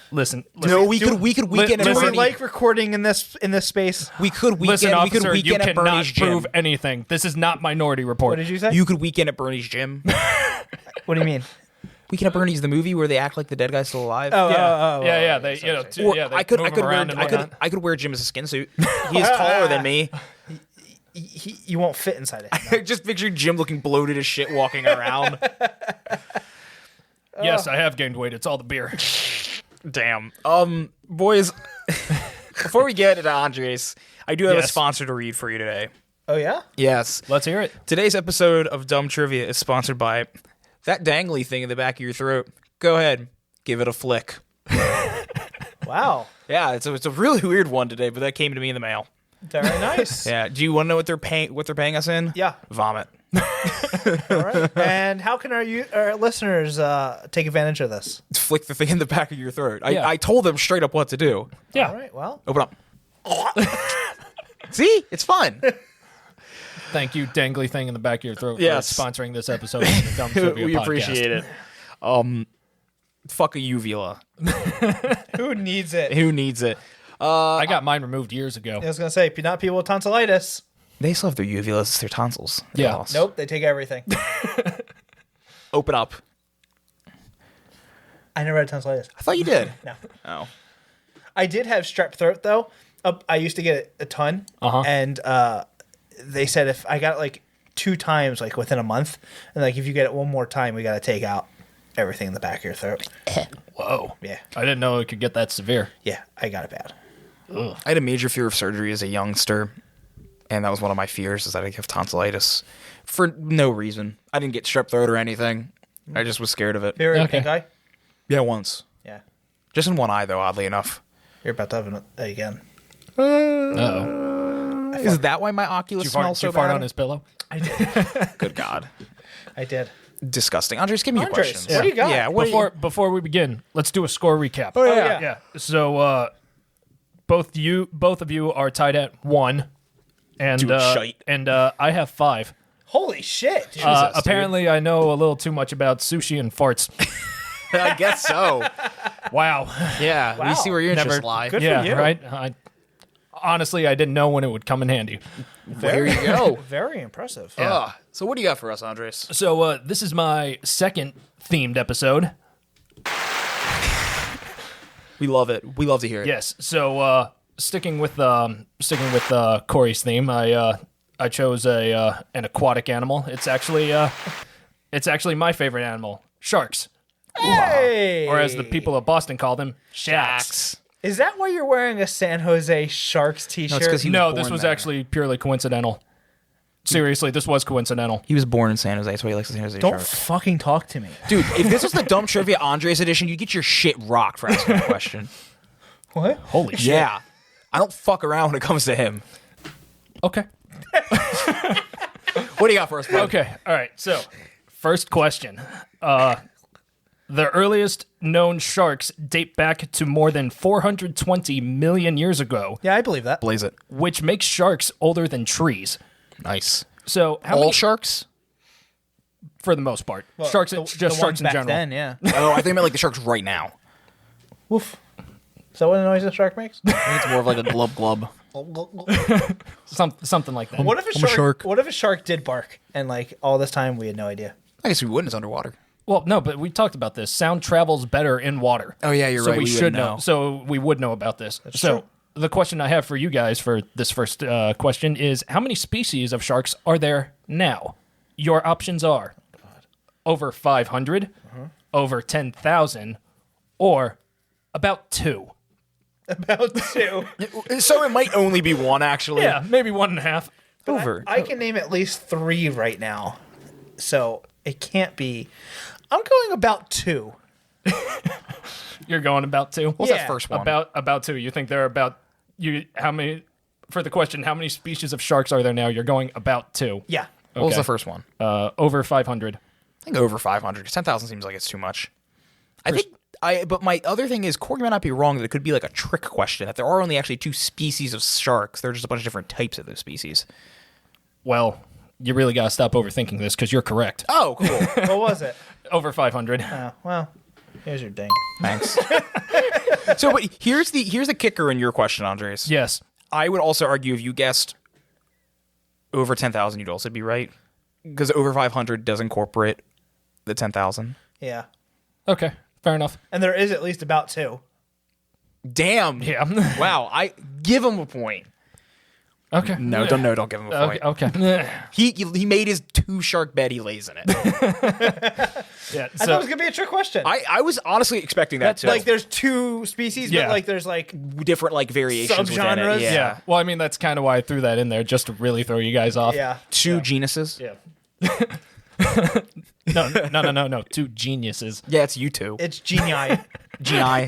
Listen,
No, we could weekend
li-
at
Do we
listen,
Bernie.
like recording in this space?
We could weekend.
listen,
we
officer,
could
you
weekend at
cannot
Bernie's
prove
gym.
anything. This is not Minority Report.
What did you say?
You could weekend at Bernie's gym.
What do you mean?
Weekend at Bernie's, the movie where they act like the dead guy's still alive.
Yeah, they
Or
they
I could
move him around and whatnot.
I could wear Jim as a skin suit. He is taller than me.
You won't fit inside it.
Just picture Jim looking bloated as shit walking around.
Yes, I have gained weight. It's all the beer.
Damn. Boys, before we get into Andres, I do have a
Yes.
sponsor to read for you today.
Oh yeah?
Yes.
Let's hear it.
Today's episode of Dumb Trivia is sponsored by that dangly thing in the back of your throat. Go ahead, give it a flick.
Wow.
Yeah, it's a really weird one today, but that came to me in the mail.
Very nice.
Yeah. Do you want to know what they're paying us in?
Yeah.
Vomit.
All right. And how can our listeners take advantage of this?
Flick the thing in the back of your throat.
Yeah.
I told them straight up what to do.
Yeah.
All right. Well,
Open up. See? It's fun.
Thank you, dangly thing in the back of your throat,
Yes.
for sponsoring this episode of the Dumb Trivia
We
Podcast.
appreciate it. Fuck a uvula.
who needs it?
Who needs it?
I got mine removed years ago.
I was gonna say, not people with tonsillitis.
They still have their uvulas, their tonsils. They
Yeah.
lost.
Nope, they take everything.
Open up.
I never had tonsillitis.
I thought you did.
No.
Oh.
I did have strep throat though. I used to get it a ton, and they said if I got it like 2 times, like within a month, and like if you get it one more time, we got to take out everything in the back of your throat.
Whoa.
Yeah,
I didn't know it could get that severe.
yeah, I got it bad.
I had a major fear of surgery as a youngster, and that was one of my fears, is that I'd have tonsillitis for no reason. I didn't get strep throat or anything. I just was scared of it.
Very
Okay.
pink eye.
Yeah, once.
Yeah,
Just in one eye, though, oddly enough.
you're about to have it again.
Uh-oh.
Is that why my Oculus
Did you
smells so
fart
bad?
on his pillow?
I did.
Good God.
I did.
Disgusting. Andres, give me your
Andres,
questions.
what do you got?
Yeah, what do you-
Before we begin, let's do a score recap.
Oh,
yeah.
Yeah. So both of you are tied at 1. And
Dude, shite.
and I have 5.
Holy shit! dude.
Apparently I know a little too much about sushi and farts.
I guess so.
Wow.
Yeah,
Wow.
we see where your interests
Never-
lie.
Good for
Yeah,
you.
right? Honestly, I didn't know when it would come in handy.
Well, here you go.
Very impressive.
So what do you got for us, Andres?
So this is my second themed episode.
We love it. We love to hear it.
Yes. So sticking with Corey's theme, I chose an aquatic animal. It's actually my favorite animal, sharks,
Hey!
or as the people of Boston call them, shacks.
Is that why you're wearing a San Jose Sharks t-shirt?
'cause he-
No,
was
this
born
was
there.
actually purely coincidental. Seriously, this was coincidental.
He was born in San Jose. That's why he likes the San Jose
Don't
Sharks.
fucking talk to me.
Dude, if this was the Dumb Trivia Andres edition, you'd get your shit rocked for asking a question.
What?
Holy shit.
Yeah. I don't fuck around when it comes to him.
Okay.
What do you got for us, bro?
Okay. All right. So, first question. The earliest known sharks date back to more than 420 million years ago,
Yeah, I believe that.
Blaze it.
which makes sharks older than trees.
Nice.
So, how
All
many,
sharks?
for the most part, sharks,
The
just
ones
sharks in
back
general.
Then, yeah.
Oh, I think I meant like the sharks right now.
Woof. Is that what the noise a shark makes?
I think it's more of like a glub glub.
Something like that.
What if
I'm a shark.
What if a shark did bark and like all this time we had no idea?
I guess we wouldn't. It's underwater.
Well, no, but we talked about this. Sound travels better in water.
Oh, yeah, you're
so
right.
we
We
should
would
know.
know.
So we would know about this.
true.
So the question I have for you guys for this first question is: how many species of sharks are there now? Your options are over 500, over 10,000, or about 2.
About 2.
So it might only be one, actually.
Yeah, maybe 1.5.
Over.
I can name at least 3 right now. So it can't be. I'm going about 2.
You're going about 2.
What's
Yeah.
that first one?
About 2. You think there are about how many? For the question, how many species of sharks are there now? You're going about 2.
Yeah.
What was
Okay.
the first one?
Over 500.
I think over 500. 'Cause 10,000 seems like it's too much. But my other thing is, Corey might not be wrong that it could be like a trick question, that there are only actually 2 species of sharks. There are just a bunch of different types of those species.
Well, you really got to stop overthinking this because you're correct.
Oh, cool.
What was it?
Over 500.
Well, here's your ding.
Thanks. So, but here's the kicker in your question, Andres.
Yes.
I would also argue if you guessed over 10,000, you'd also be right, because over 500 does incorporate the 10,000.
Yeah.
Okay. Fair enough.
And there is at least about 2.
Damn.
Yeah.
Wow. I give him a point.
Okay.
No, don't give him a point.
Okay.
He made his 2 shark bet. He lays in it.
Yeah.
I thought it was going to be a trick question.
I was honestly expecting that too.
like there's 2 species,
Yeah.
but like there's like
different like variations within
Subgenres?
it. Yeah.
yeah. Well, I mean, that's kind of why I threw that in there, just to really throw you guys off.
yeah.
2 genuses.
Yeah. No. 2 geniuses.
Yeah, it's you 2.
It's genii.
Geni.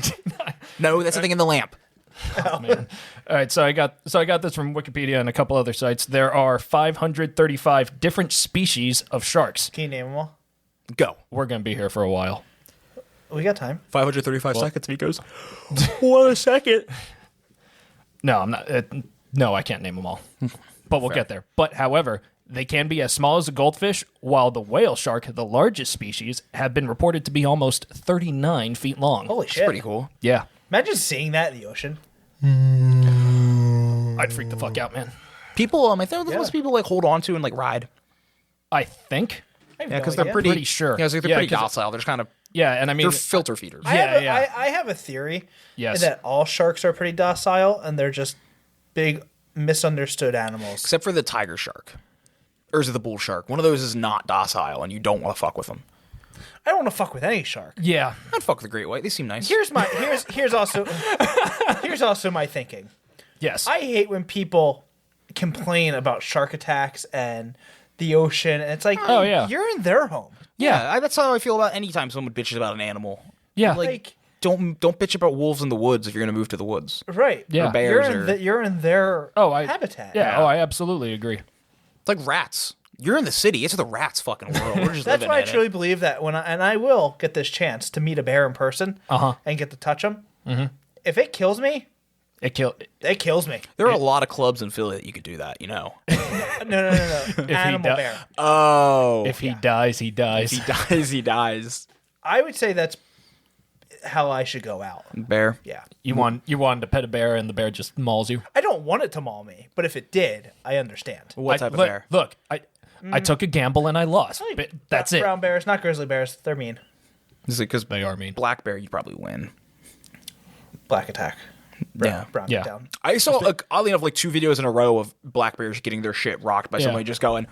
No, that's the thing in the lamp.
Man. All right, so I got this from Wikipedia and a couple other sites. There are 535 different species of sharks.
Can you name them all?
Go.
We're gonna be here for a while.
We got time.
535 seconds. He goes. What a second.
No, I'm not. No, I can't name them all. But we'll get there. But however, they can be as small as a goldfish, while the whale shark, the largest species, have been reported to be almost 39 feet long.
Holy shit.
Pretty cool.
Yeah,
Imagine seeing that in the ocean.
I'd freak the fuck out, man.
People, I think most people like hold on to and like ride.
I think.
I have
Yeah,
no
because they're
idea.
pretty.
Pretty sure.
Yeah, they're
Yeah,
pretty
'cause-
docile. They're just kind of.
Yeah, and I mean,
They're filter feeders.
I have
Yeah, yeah.
I have a theory
Yes.
that all sharks are pretty docile and they're just big misunderstood animals.
Except for the tiger shark, or is it the bull shark? One of those is not docile, and you don't want to fuck with them.
I don't want to fuck with any shark.
yeah.
I'd fuck with the great white. They seem nice.
Here's also my thinking.
Yes.
I hate when people complain about shark attacks and the ocean, and it's like,
Oh, yeah.
you're in their home.
Yeah, that's how I feel about any time someone bitches about an animal.
yeah.
Like,
Don't bitch about wolves in the woods if you're gonna move to the woods.
right?
Yeah.
Or bears
You're in their
I
habitat.
Yeah. Oh, I absolutely agree.
It's like rats. You're in the city. It's the rats' fucking world. We're just
That's
living
why I
in
truly
it.
believe that I will get this chance to meet a bear in person and get to touch them. Mm-hmm. If it kills me,
It killed.
it kills me.
There are a lot of clubs in Philly that you could do that. You know.
No. Animal
di-
bear.
Oh.
If he dies, he dies.
he dies, he dies.
I would say that's how I should go out.
Bear.
Yeah.
You wanted to pet a bear, and the bear just mauls you.
I don't want it to maul me, but if it did, I understand.
What type of
look,
bear?
Look, I took a gamble and I lost. But that's it.
Brown bears, not grizzly bears. They're mean.
Is it because
They are mean.
black bear? You probably win.
Black attack.
Yeah.
Brown
Yeah.
down.
I saw, oddly enough, like 2 videos in a row of black bears getting their shit rocked by
Yeah.
somebody just going,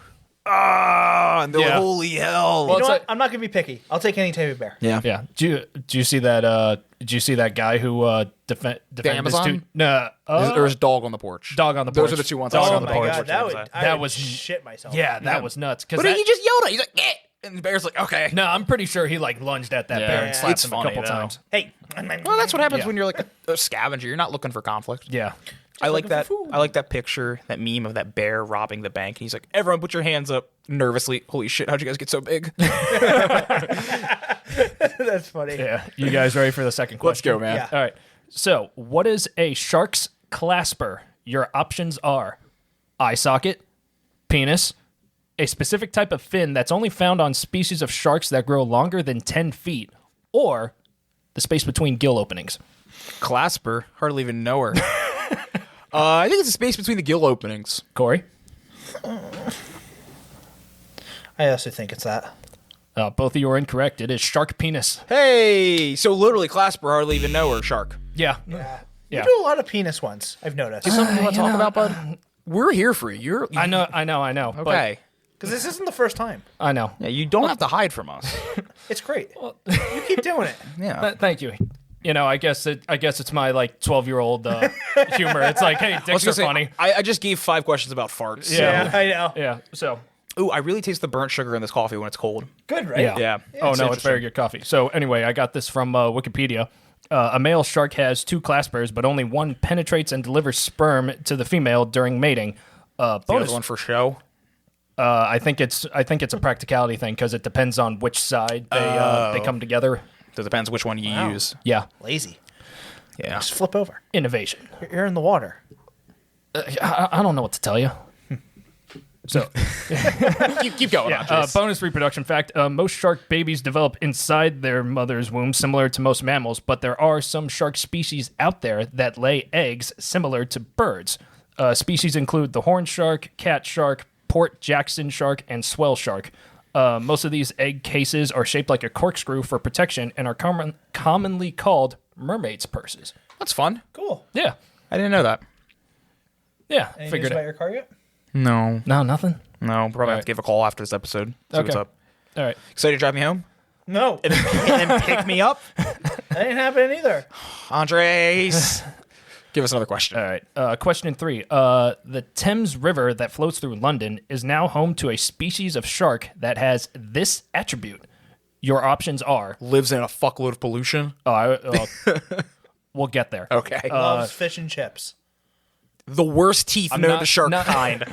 and they're like,
Yeah.
holy hell.
Well,
You know
it's
what?
like-
I'm not gonna be picky. I'll take any type of bear.
yeah.
Yeah. Do you see that? Did you see that guy who defended his
Amazon?
two? No.
Or his dog on the porch.
Dog on the
Those
porch.
are the 2 ones.
Dog
I saw
on the
Oh my
porch.
god, that would
That
that
was-
was shit myself.
Yeah, that was nuts.
But he just yelled at it. He's like, eh! And the bear's like, okay.
No, I'm pretty sure he like lunged at that bear and slapped
It's
him
funny,
a couple
though.
times.
Hey.
Well, that's what happens
Yeah.
when you're like a scavenger. You're not looking for conflict.
Yeah.
I like
looking
that.
for food.
I like that picture, that meme of that bear robbing the bank. And he's like, everyone put your hands up nervously. Holy shit, how'd you guys get so big?
That's funny.
Yeah. You guys ready for the second question?
Let's go, man.
Yeah.
All right. So, what is a shark's clasper? Your options are eye socket, penis, a specific type of fin that's only found on species of sharks that grow longer than 10 feet, or the space between gill openings.
Clasper, hardly even know her. I think it's the space between the gill openings.
Corey?
I also think it's that.
Both of you are incorrect. It is shark penis.
Hey, so literally Clasper, hardly even know her. Shark.
Yeah.
Yeah.
Yeah.
You do a lot of penis ones. I've noticed.
Something you want to talk about, bud? We're here for you. You're
I know. But
okay.
Because this isn't the first time.
I know.
Yeah, you don't have to hide from us.
It's great. You keep doing it.
Yeah.
Thank you. You know, I guess it's my like 12-year-old humor. It's like, hey,
I was
dicks
gonna
are
say,
funny.
I just gave 5 questions about farts.
Yeah.
I know.
Yeah. So.
Ooh, I really taste the burnt sugar in this coffee when it's cold.
Good, right?
Yeah.
Yeah.
Oh
It's
no, it's very good coffee. So anyway, I got this from Wikipedia. A male shark has 2 claspers, but only one penetrates and delivers sperm to the female during mating.
The
Bonus.
other one for show.
I think it's a practicality thing because it depends on which side they come together.
So it depends which one you use.
Yeah,
Lazy.
Yeah.
Just flip over.
innovation.
You're in the water.
I don't know what to tell you. So
keep going.
yeah,
Andres.
bonus reproduction fact: most shark babies develop inside their mother's womb, similar to most mammals. But there are some shark species out there that lay eggs similar to birds. Species include the horn shark, cat shark, Port Jackson shark, and swell shark. Most of these egg cases are shaped like a corkscrew for protection and are commonly called mermaid's purses.
That's fun.
Cool.
Yeah,
I didn't know that.
yeah.
Any news
Figured
about
it.
your car yet?
No.
No, nothing.
No, probably have to give a call after this episode. See what's
Okay.
up.
All right.
Excited to drive me home?
No.
And then pick me up?
That ain't happening either.
Andres. Give us another question.
All right. Question 3. The Thames River that flows through London is now home to a species of shark that has this attribute. Your options are.
Lives in a fuckload of pollution.
We'll get there.
Okay.
Loves fish and chips.
The worst teeth known
not-
to shark
not-
kind.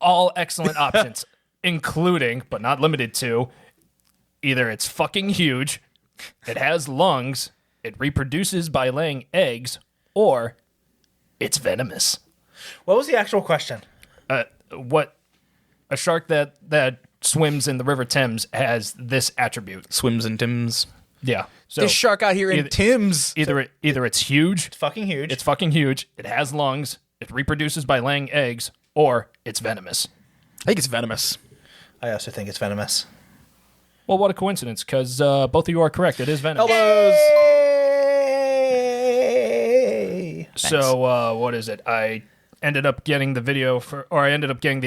All excellent options, including, but not limited to, either it's fucking huge, it has lungs, it reproduces by laying eggs, or it's venomous.
What was the actual question?
What a shark that swims in the River Thames has this attribute.
Swims in Tim's.
Yeah. So
This shark out here in
either-
Tim's.
either it's huge,
It's fucking huge.
it's fucking huge, it has lungs, it reproduces by laying eggs, or it's venomous.
I think it's venomous.
I also think it's venomous.
Well, what a coincidence, because both of you are correct. It is venomous.
Yay!
So, what is it? I ended up getting the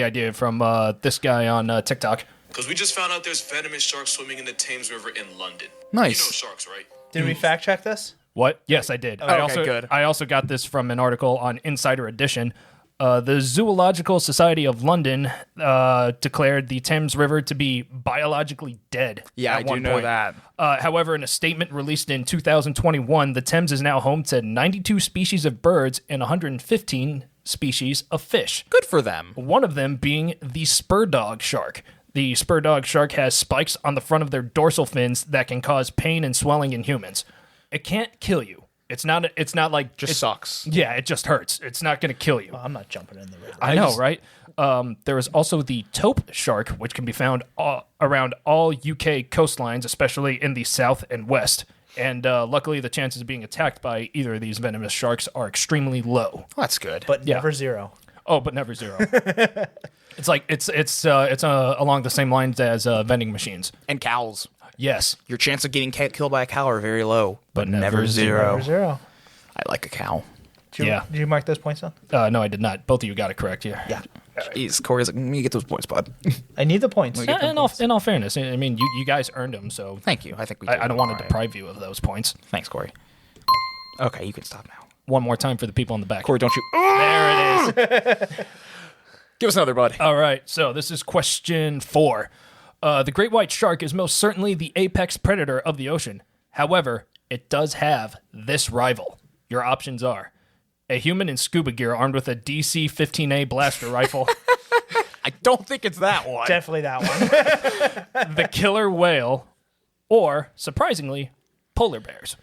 idea from this guy on TikTok.
Because we just found out there's venomous sharks swimming in the Thames River in London.
Nice.
You know sharks, right?
Did we fact check this?
What? Yes, I did.
good.
I also got this from an article on Insider Edition. The Zoological Society of London declared the Thames River to be biologically dead.
Yeah,
at
I do
one
know
point.
that.
However, in a statement released in 2021, the Thames is now home to 92 species of birds and 115 species of fish.
Good for them.
One of them being the spur dog shark. The spur dog shark has spikes on the front of their dorsal fins that can cause pain and swelling in humans. It can't kill you. It's not like
Just sucks.
Yeah, it just hurts. It's not going to kill you.
Well, I'm not jumping in the river.
I know, right? There is also the taupe shark, which can be found around all UK coastlines, especially in the south and west. And luckily, the chances of being attacked by either of these venomous sharks are extremely low.
Well, that's good.
But never zero.
Oh, but never zero. It's like it's along the same lines as vending machines.
And cows.
Yes,
Your chance of getting killed by a cow are very low,
but never
zero.
Never zero.
I like a cow.
Yeah.
Did you mark those points down?
no, I did not. Both of you got it correct here.
Yeah.
Jeez, Corey's like, you get those points, bud.
I need the points.
In all fairness, I mean, you guys earned them, so
Thank you. I think we.
I don't want to
All right.
deprive you of those points.
Thanks, Corey. Okay, you can stop now.
One more time for the people in the back.
Corey, don't you?
There it is.
Give us another, bud.
All right, so this is question 4. The great white shark is most certainly the apex predator of the ocean. However, it does have this rival. Your options are a human in scuba gear armed with a DC-15A blaster rifle,
I don't think it's that one.
Definitely that one.
the killer whale, or, surprisingly, polar bears.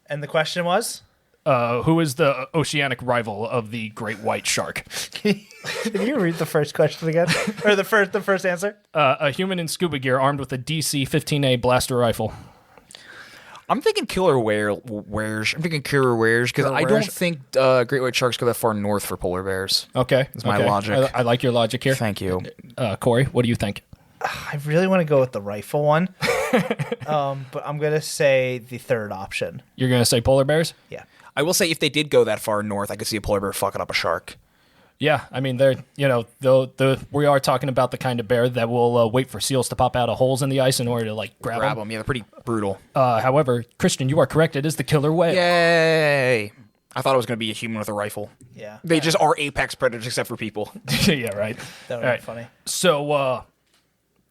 And the question was?
Who is the oceanic rival of the great white shark?
Can you read the first question again? Or the first answer?
A human in scuba gear armed with a DC-15A blaster rifle.
I'm thinking killer wears. I'm thinking killer wears because I don't think great white sharks go that far north for polar bears.
Okay.
That's my logic.
I like your logic here.
Thank you.
Corey, what do you think?
I really want to go with the rifle one. But I'm going to say the third option.
You're going to say polar bears?
Yeah.
I will say if they did go that far north, I could see a polar bear fucking up a shark.
Yeah, I mean, we are talking about the kind of bear that will wait for seals to pop out of holes in the ice in order to grab
Grab
them.
them. Yeah, they're pretty brutal.
However, Christian, you are correct. It is the killer whale.
Yay! I thought it was going to be a human with a rifle.
Yeah.
They just are apex predators except for people.
Yeah, right.
That would
All
be
right.
funny.
So,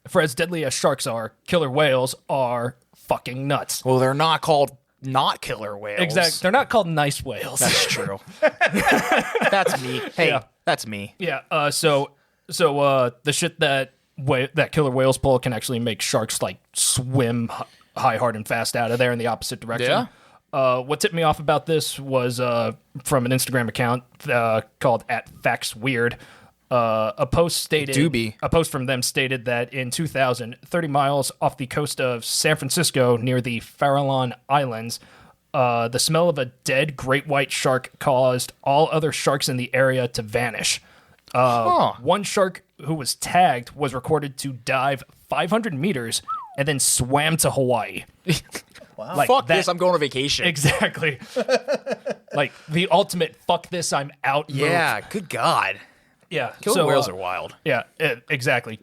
for as deadly as sharks are, killer whales are fucking nuts.
Well, they're not called not killer whales.
Exactly. They're not called nice whales.
That's true. That's me. Hey,
Yeah.
that's me.
Yeah. So the shit that killer whales pull can actually make sharks swim high, hard, and fast out of there in the opposite direction.
Yeah.
What tipped me off about this was from an Instagram account called @FactsWeird. A post from them stated that in 2000, 30 miles off the coast of San Francisco near the Farallon Islands, the smell of a dead great white shark caused all other sharks in the area to vanish. One shark who was tagged was recorded to dive 500 meters and then swam to Hawaii.
Wow.
Fuck this, I'm going on vacation.
Exactly. Like the ultimate fuck this, I'm out move.
Yeah, good God.
Yeah.
Killer whales are wild.
Yeah, exactly.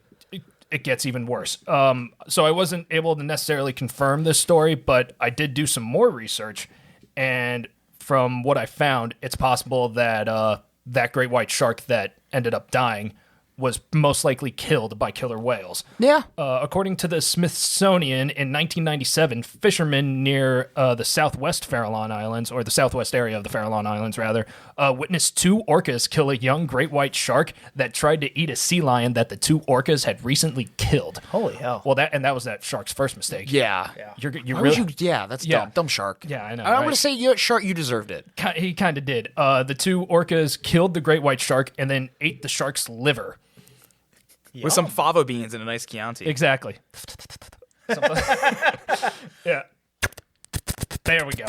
It gets even worse. So I wasn't able to necessarily confirm this story, but I did do some more research, and from what I found, it's possible that that great white shark that ended up dying was most likely killed by killer whales.
Yeah.
According to the Smithsonian, in 1997, fishermen near the southwest Farallon Islands, or the southwest area of the Farallon Islands, rather, witnessed 2 orcas kill a young great white shark that tried to eat a sea lion that the 2 orcas had recently killed.
Holy hell.
Well, that was that shark's first mistake.
Yeah.
You're
Why
really,
would you? Yeah, that's
Yeah.
dumb. Dumb shark.
Yeah, I know,
I'm
right?
going to say, shark, you deserved it.
he kind of did. The 2 orcas killed the great white shark and then ate the shark's liver.
With some fava beans and a nice Chianti.
Exactly. Yeah. There we go.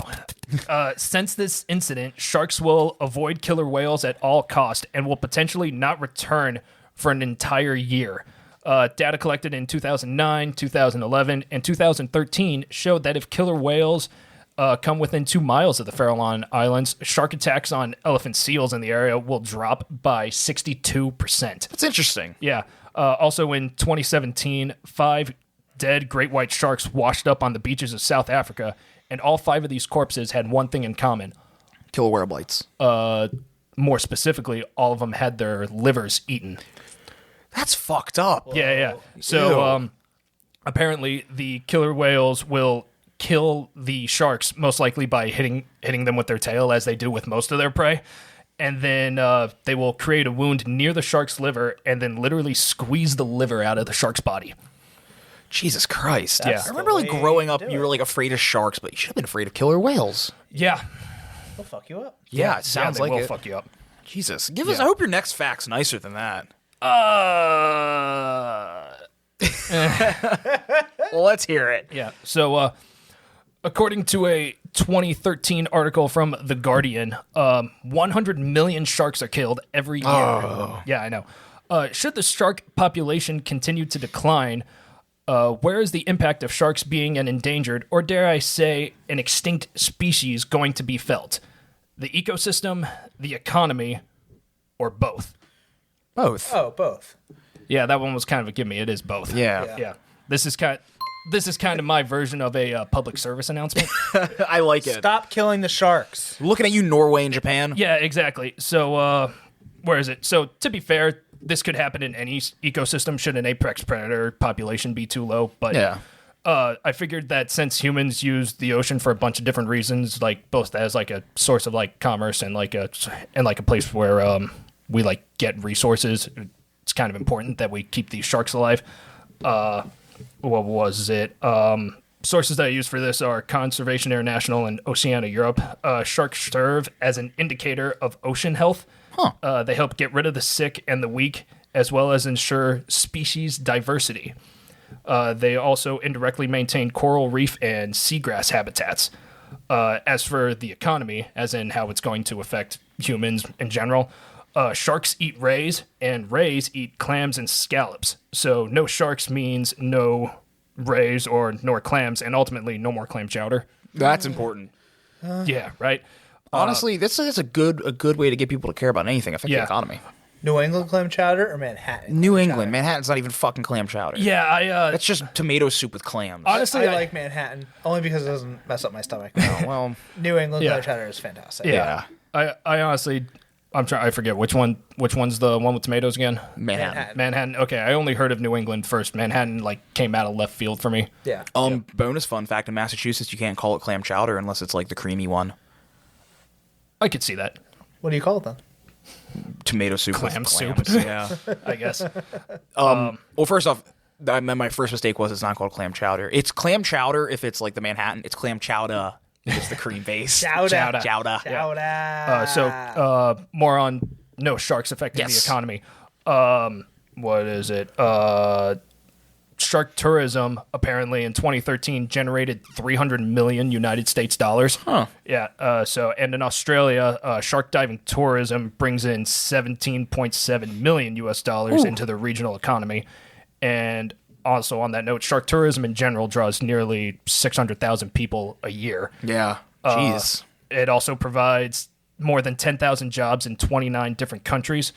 Since this incident, sharks will avoid killer whales at all cost and will potentially not return for an entire year. Data collected in 2009, 2011, and 2013 showed that if killer whales come within 2 miles of the Farallon Islands, shark attacks on elephant seals in the area will drop by 62%.
That's interesting.
Yeah. Also in 2017, 5 dead great white sharks washed up on the beaches of South Africa, and all 5 of these corpses had one thing in common.
Killer whale bites.
More specifically, all of them had their livers eaten.
That's fucked up.
Yeah. So apparently the killer whales will kill the sharks most likely by hitting them with their tail, as they do with most of their prey. And then they will create a wound near the shark's liver and then literally squeeze the liver out of the shark's body.
Jesus Christ.
Yeah.
I remember like growing up, you were like afraid of sharks, but you should have been afraid of killer whales.
Yeah.
They'll fuck you up.
Yeah, it sounds
they
like
will
it.
fuck you up.
Jesus. Give us, I hope your next fact's nicer than that. Well, let's hear it.
Yeah. So, according to a 2013 article from The Guardian, 100 million sharks are killed every year.
Oh.
Yeah, I know. Should the shark population continue to decline, where is the impact of sharks being an endangered, or dare I say, an extinct species going to be felt? The ecosystem, the economy, or both?
Both.
Oh, both.
Yeah, that one was kind of a gimme. It is both.
Yeah.
Yeah. This is kind of my version of a public service announcement.
I like it.
Stop killing the sharks.
Looking at you, Norway and Japan.
Yeah, exactly. So, where is it? So, to be fair, this could happen in any ecosystem should an apex predator population be too low. But
Yeah.
I figured that since humans use the ocean for a bunch of different reasons, like both as like a source of like commerce and like a place where we like get resources, it's kind of important that we keep these sharks alive. What was it? Sources that I use for this are Conservation International and Oceania Europe. Sharks serve as an indicator of ocean health. They help get rid of the sick and the weak, as well as ensure species diversity. They also indirectly maintain coral reef and seagrass habitats. As for the economy, as in how it's going to affect humans in general, sharks eat rays, and rays eat clams and scallops. So no sharks means no rays nor clams, and ultimately no more clam chowder.
That's important.
Yeah, right.
Honestly, this is a good way to get people to care about anything affecting the economy.
New England clam chowder or Manhattan?
New
clam
England.
chowder?
Manhattan's not even fucking clam chowder.
Yeah,
That's just tomato soup with clams.
honestly,
I like Manhattan only because it doesn't mess up my stomach.
Oh, well,
New England
Yeah.
clam chowder is fantastic.
yeah. I honestly, I forget which one's the one with tomatoes again.
Manhattan.
Manhattan. Okay, I only heard of New England first. Manhattan like came out of left field for me.
Yeah.
Bonus fun fact, in Massachusetts, you can't call it clam chowder unless it's like the creamy one.
I could see that.
What do you call it then?
Tomato soup
Clam
with
soup.
clams. Yeah.
I guess.
Well, first off, my first mistake was it's not called clam chowder. It's clam chowder if it's like the Manhattan. It's clam chowder if it's the cream base.
Chowder.
Chowder.
Chowder.
More on no sharks affecting the
Yes.
economy. What is it? Shark tourism apparently in 2013 generated 300 million United States dollars.
Huh.
Yeah. And in Australia, shark diving tourism brings in 17.7 million US dollars into the regional economy. And also on that note, shark tourism in general draws nearly 600,000 people a year.
Yeah. Jeez.
It also provides more than 10,000 jobs in 29 different countries.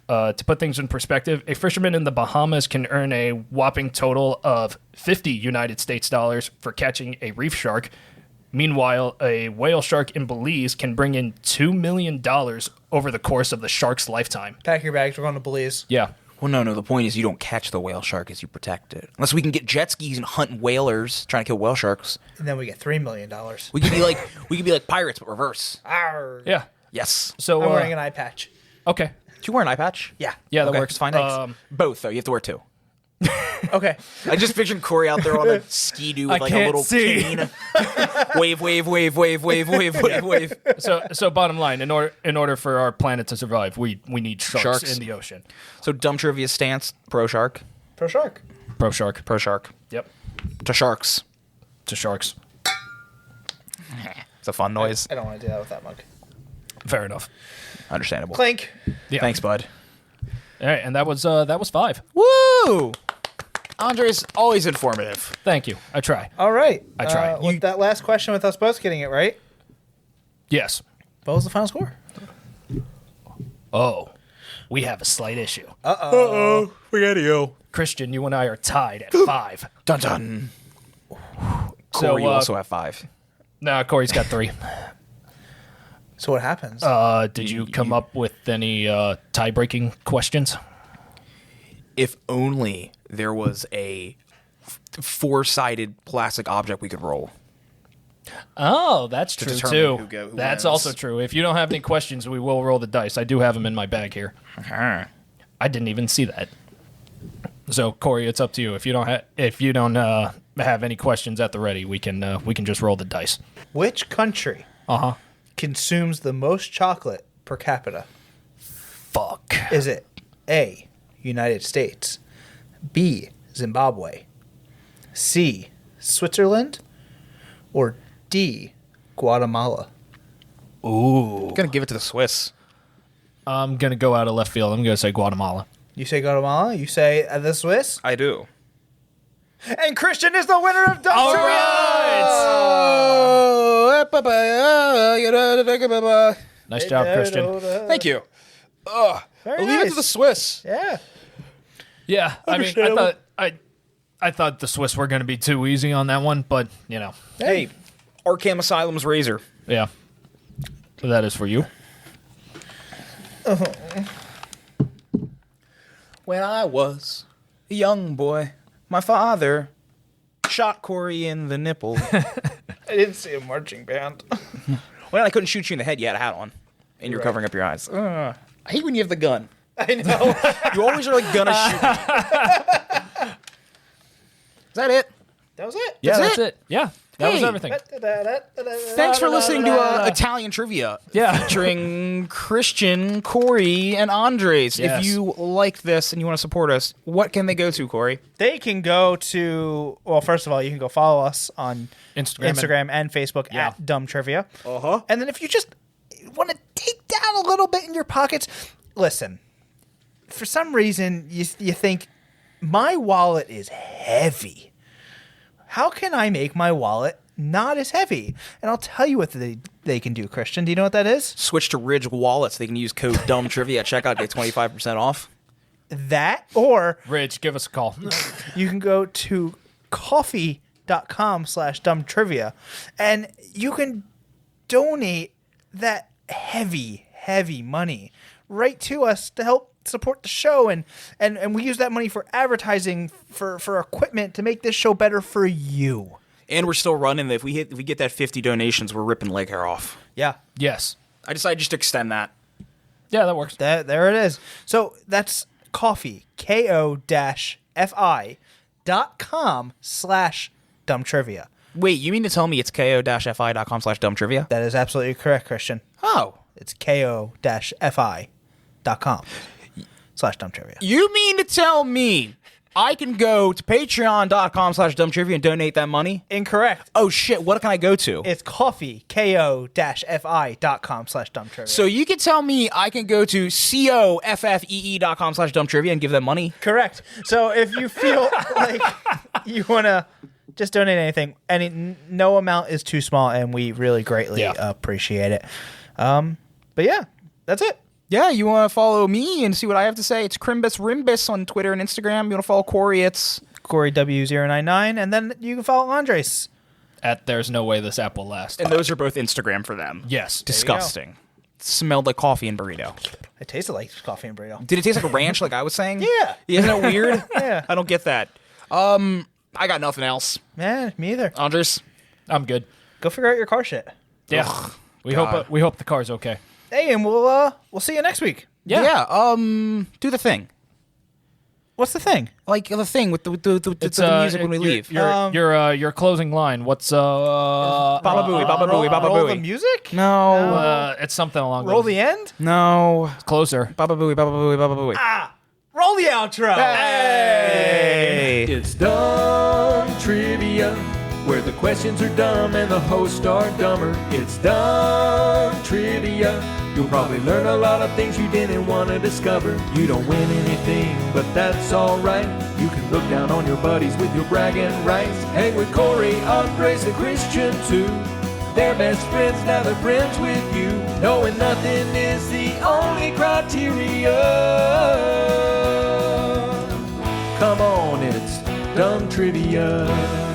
To put things in perspective, a fisherman in the Bahamas can earn a whopping total of 50 United States dollars for catching a reef shark. Meanwhile, a whale shark in Belize can bring in $2 million over the course of the shark's lifetime.
Pack your bags. We're going to Belize.
Yeah.
Well, no. The point is you don't catch the whale shark as you protect it. Unless we can get jet skis and hunt whalers trying to kill whale sharks.
And then we get $3 million.
We could be like pirates, but reverse.
Arr.
Yeah.
Yes.
So,
I'm wearing an eye patch.
okay.
Do you wear an eye patch?
Yeah.
Yeah, that
Okay,
works.
it's fine. Both, though. You have to wear two.
Okay.
I just pictured Corey out there on a ski-doo with
I
like a
can't
little
see.
cane. Wave, wave, wave, wave, wave, wave, wave, wave.
So bottom line, in order for our planet to survive, we need sharks in the ocean.
So dumb trivia stance, pro shark.
Pro shark.
Pro shark.
Pro shark.
Yep.
To sharks.
To sharks.
It's a fun noise.
I don't want to do that with that mug.
Fair enough.
Understandable.
Clink.
Yeah.
Thanks, bud.
All right, and that was 5.
Woo! Andre's always informative.
Thank you. I try.
All right.
I tried.
With that last question with us both getting it right,
Yes.
what was the final score?
Oh, we have a slight issue.
Uh-oh. We got you.
Christian, you and I are tied at 5.
Dun dun.
So,
Corey, you also have 5.
Nah, Corey's got 3.
So what happens?
Did you come up with any tie-breaking questions?
If only there was a 4-sided plastic object we could roll.
Oh, that's true
determine
too.
who
That's
wins.
also true. If you don't have any questions, we will roll the dice. I do have them in my bag here. I didn't even see that. So Corey, it's up to you. If you don't have any questions at the ready, we can just roll the dice.
Which country consumes the most chocolate per capita?
Fuck.
Is it A, United States, B, Zimbabwe, C, Switzerland, or D, Guatemala?
Ooh.
I'm gonna give it to the Swiss.
I'm gonna go out of left field. I'm gonna say Guatemala.
You say Guatemala. You say the Swiss.
I do.
And Christian is the winner of Dumb
All
Trivia!
Nice job, Christian.
Thank you.
Very
I'll leave it
nice.
to the Swiss.
Yeah.
Yeah, I mean, I thought the Swiss were gonna be too easy on that one, but you know,
Hey, Arkham Asylum's razor.
yeah. So that is for you.
When I was a young boy, my father shot Corey in the nipple.
I didn't see a marching band.
Well, I couldn't shoot you in the head yet. I had one. And you're covering up your eyes. I hate when you have the gun.
I know.
You always are like gonna shoot me. Is that it?
That was it.
Yeah,
That's
that's it. Yeah, that was
Hey.
everything.
Thanks for listening to Italian Trivia.
Yeah.
Featuring Christian, Corey, and Andres.
Yes.
If you like this and you want to support us, what can they go to, Corey?
They can go to, well, first of all, you can go follow us on
Instagram
and Facebook
Yeah.
at Dumb Trivia. And then if you just want to take down a little bit in your pockets, listen, for some reason you think, my wallet is heavy. How can I make my wallet not as heavy? And I'll tell you what they can do, Christian. Do you know what that is?
Switch to Ridge wallets. They can use code DUMBTRIVIA at checkout, get 25% off.
That, or
Ridge, give us a call.
you can go to coffee.com/dumbtrivia and you can donate that heavy money right to us to help support the show, and we use that money for advertising, for equipment, to make this show better for you.
And we're still running. If we get that 50 donations, we're ripping leg hair off.
Yeah.
Yes.
I decided just to extend that.
Yeah, that works.
There it is. So that's coffee, ko-fi.com/dumbtrivia.
Wait, you mean to tell me it's ko-fi.com/dumbtrivia?
That is absolutely correct, Christian.
Oh.
It's ko-fi.com/dumbtrivia.
You mean to tell me I can go to patreon.com/dumbtrivia and donate that money?
Incorrect.
Oh, shit. What can I go to?
It's coffee, ko-fi.com/dumbtrivia.
So you can tell me I can go to coffee.com/dumbtrivia and give them money?
Correct. So if you feel like you want to just donate anything, no amount is too small, and we really greatly appreciate it. But yeah, that's it.
Yeah, you want to follow me and see what I have to say? It's Crimbus Rimbus on Twitter and Instagram. You want to follow Corey? It's
Corey W099, and then you can follow Andres.
At There's No Way This App Will Last.
and those are both Instagram for them.
Yes.
Disgusting. Smelled like coffee and burrito.
It tasted like coffee and burrito.
Did it taste like a ranch like I was saying?
Yeah.
Isn't that weird?
Yeah.
I don't get that. I got nothing else.
Man, me either.
Andres?
I'm good.
Go figure out your car shit.
Yeah.
Ugh,
we
God.
hope the car's okay.
Hey, and we'll see you next week.
Yeah.
Do the thing.
What's the thing?
Like the thing with the music when we leave.
Your closing line. What's
Baba Booey, Baba Booey, Baba
Roll the
Booey.
music?
No.
it's something along
Roll
those.
the end?
No.
Closer.
Baba Booey, Baba Booey, Baba Booey.
Roll the outro.
Hey.
It's dumb trivia. where the questions are dumb and the hosts are dumber. It's Dumb Trivia. You'll probably learn a lot of things you didn't want to discover. You don't win anything, but that's alright. You can look down on your buddies with your bragging rights. Hang with Corey, Andres, and Christian too. They're best friends, now they're friends with you. Knowing nothing is the only criteria. Come on, it's Dumb Trivia.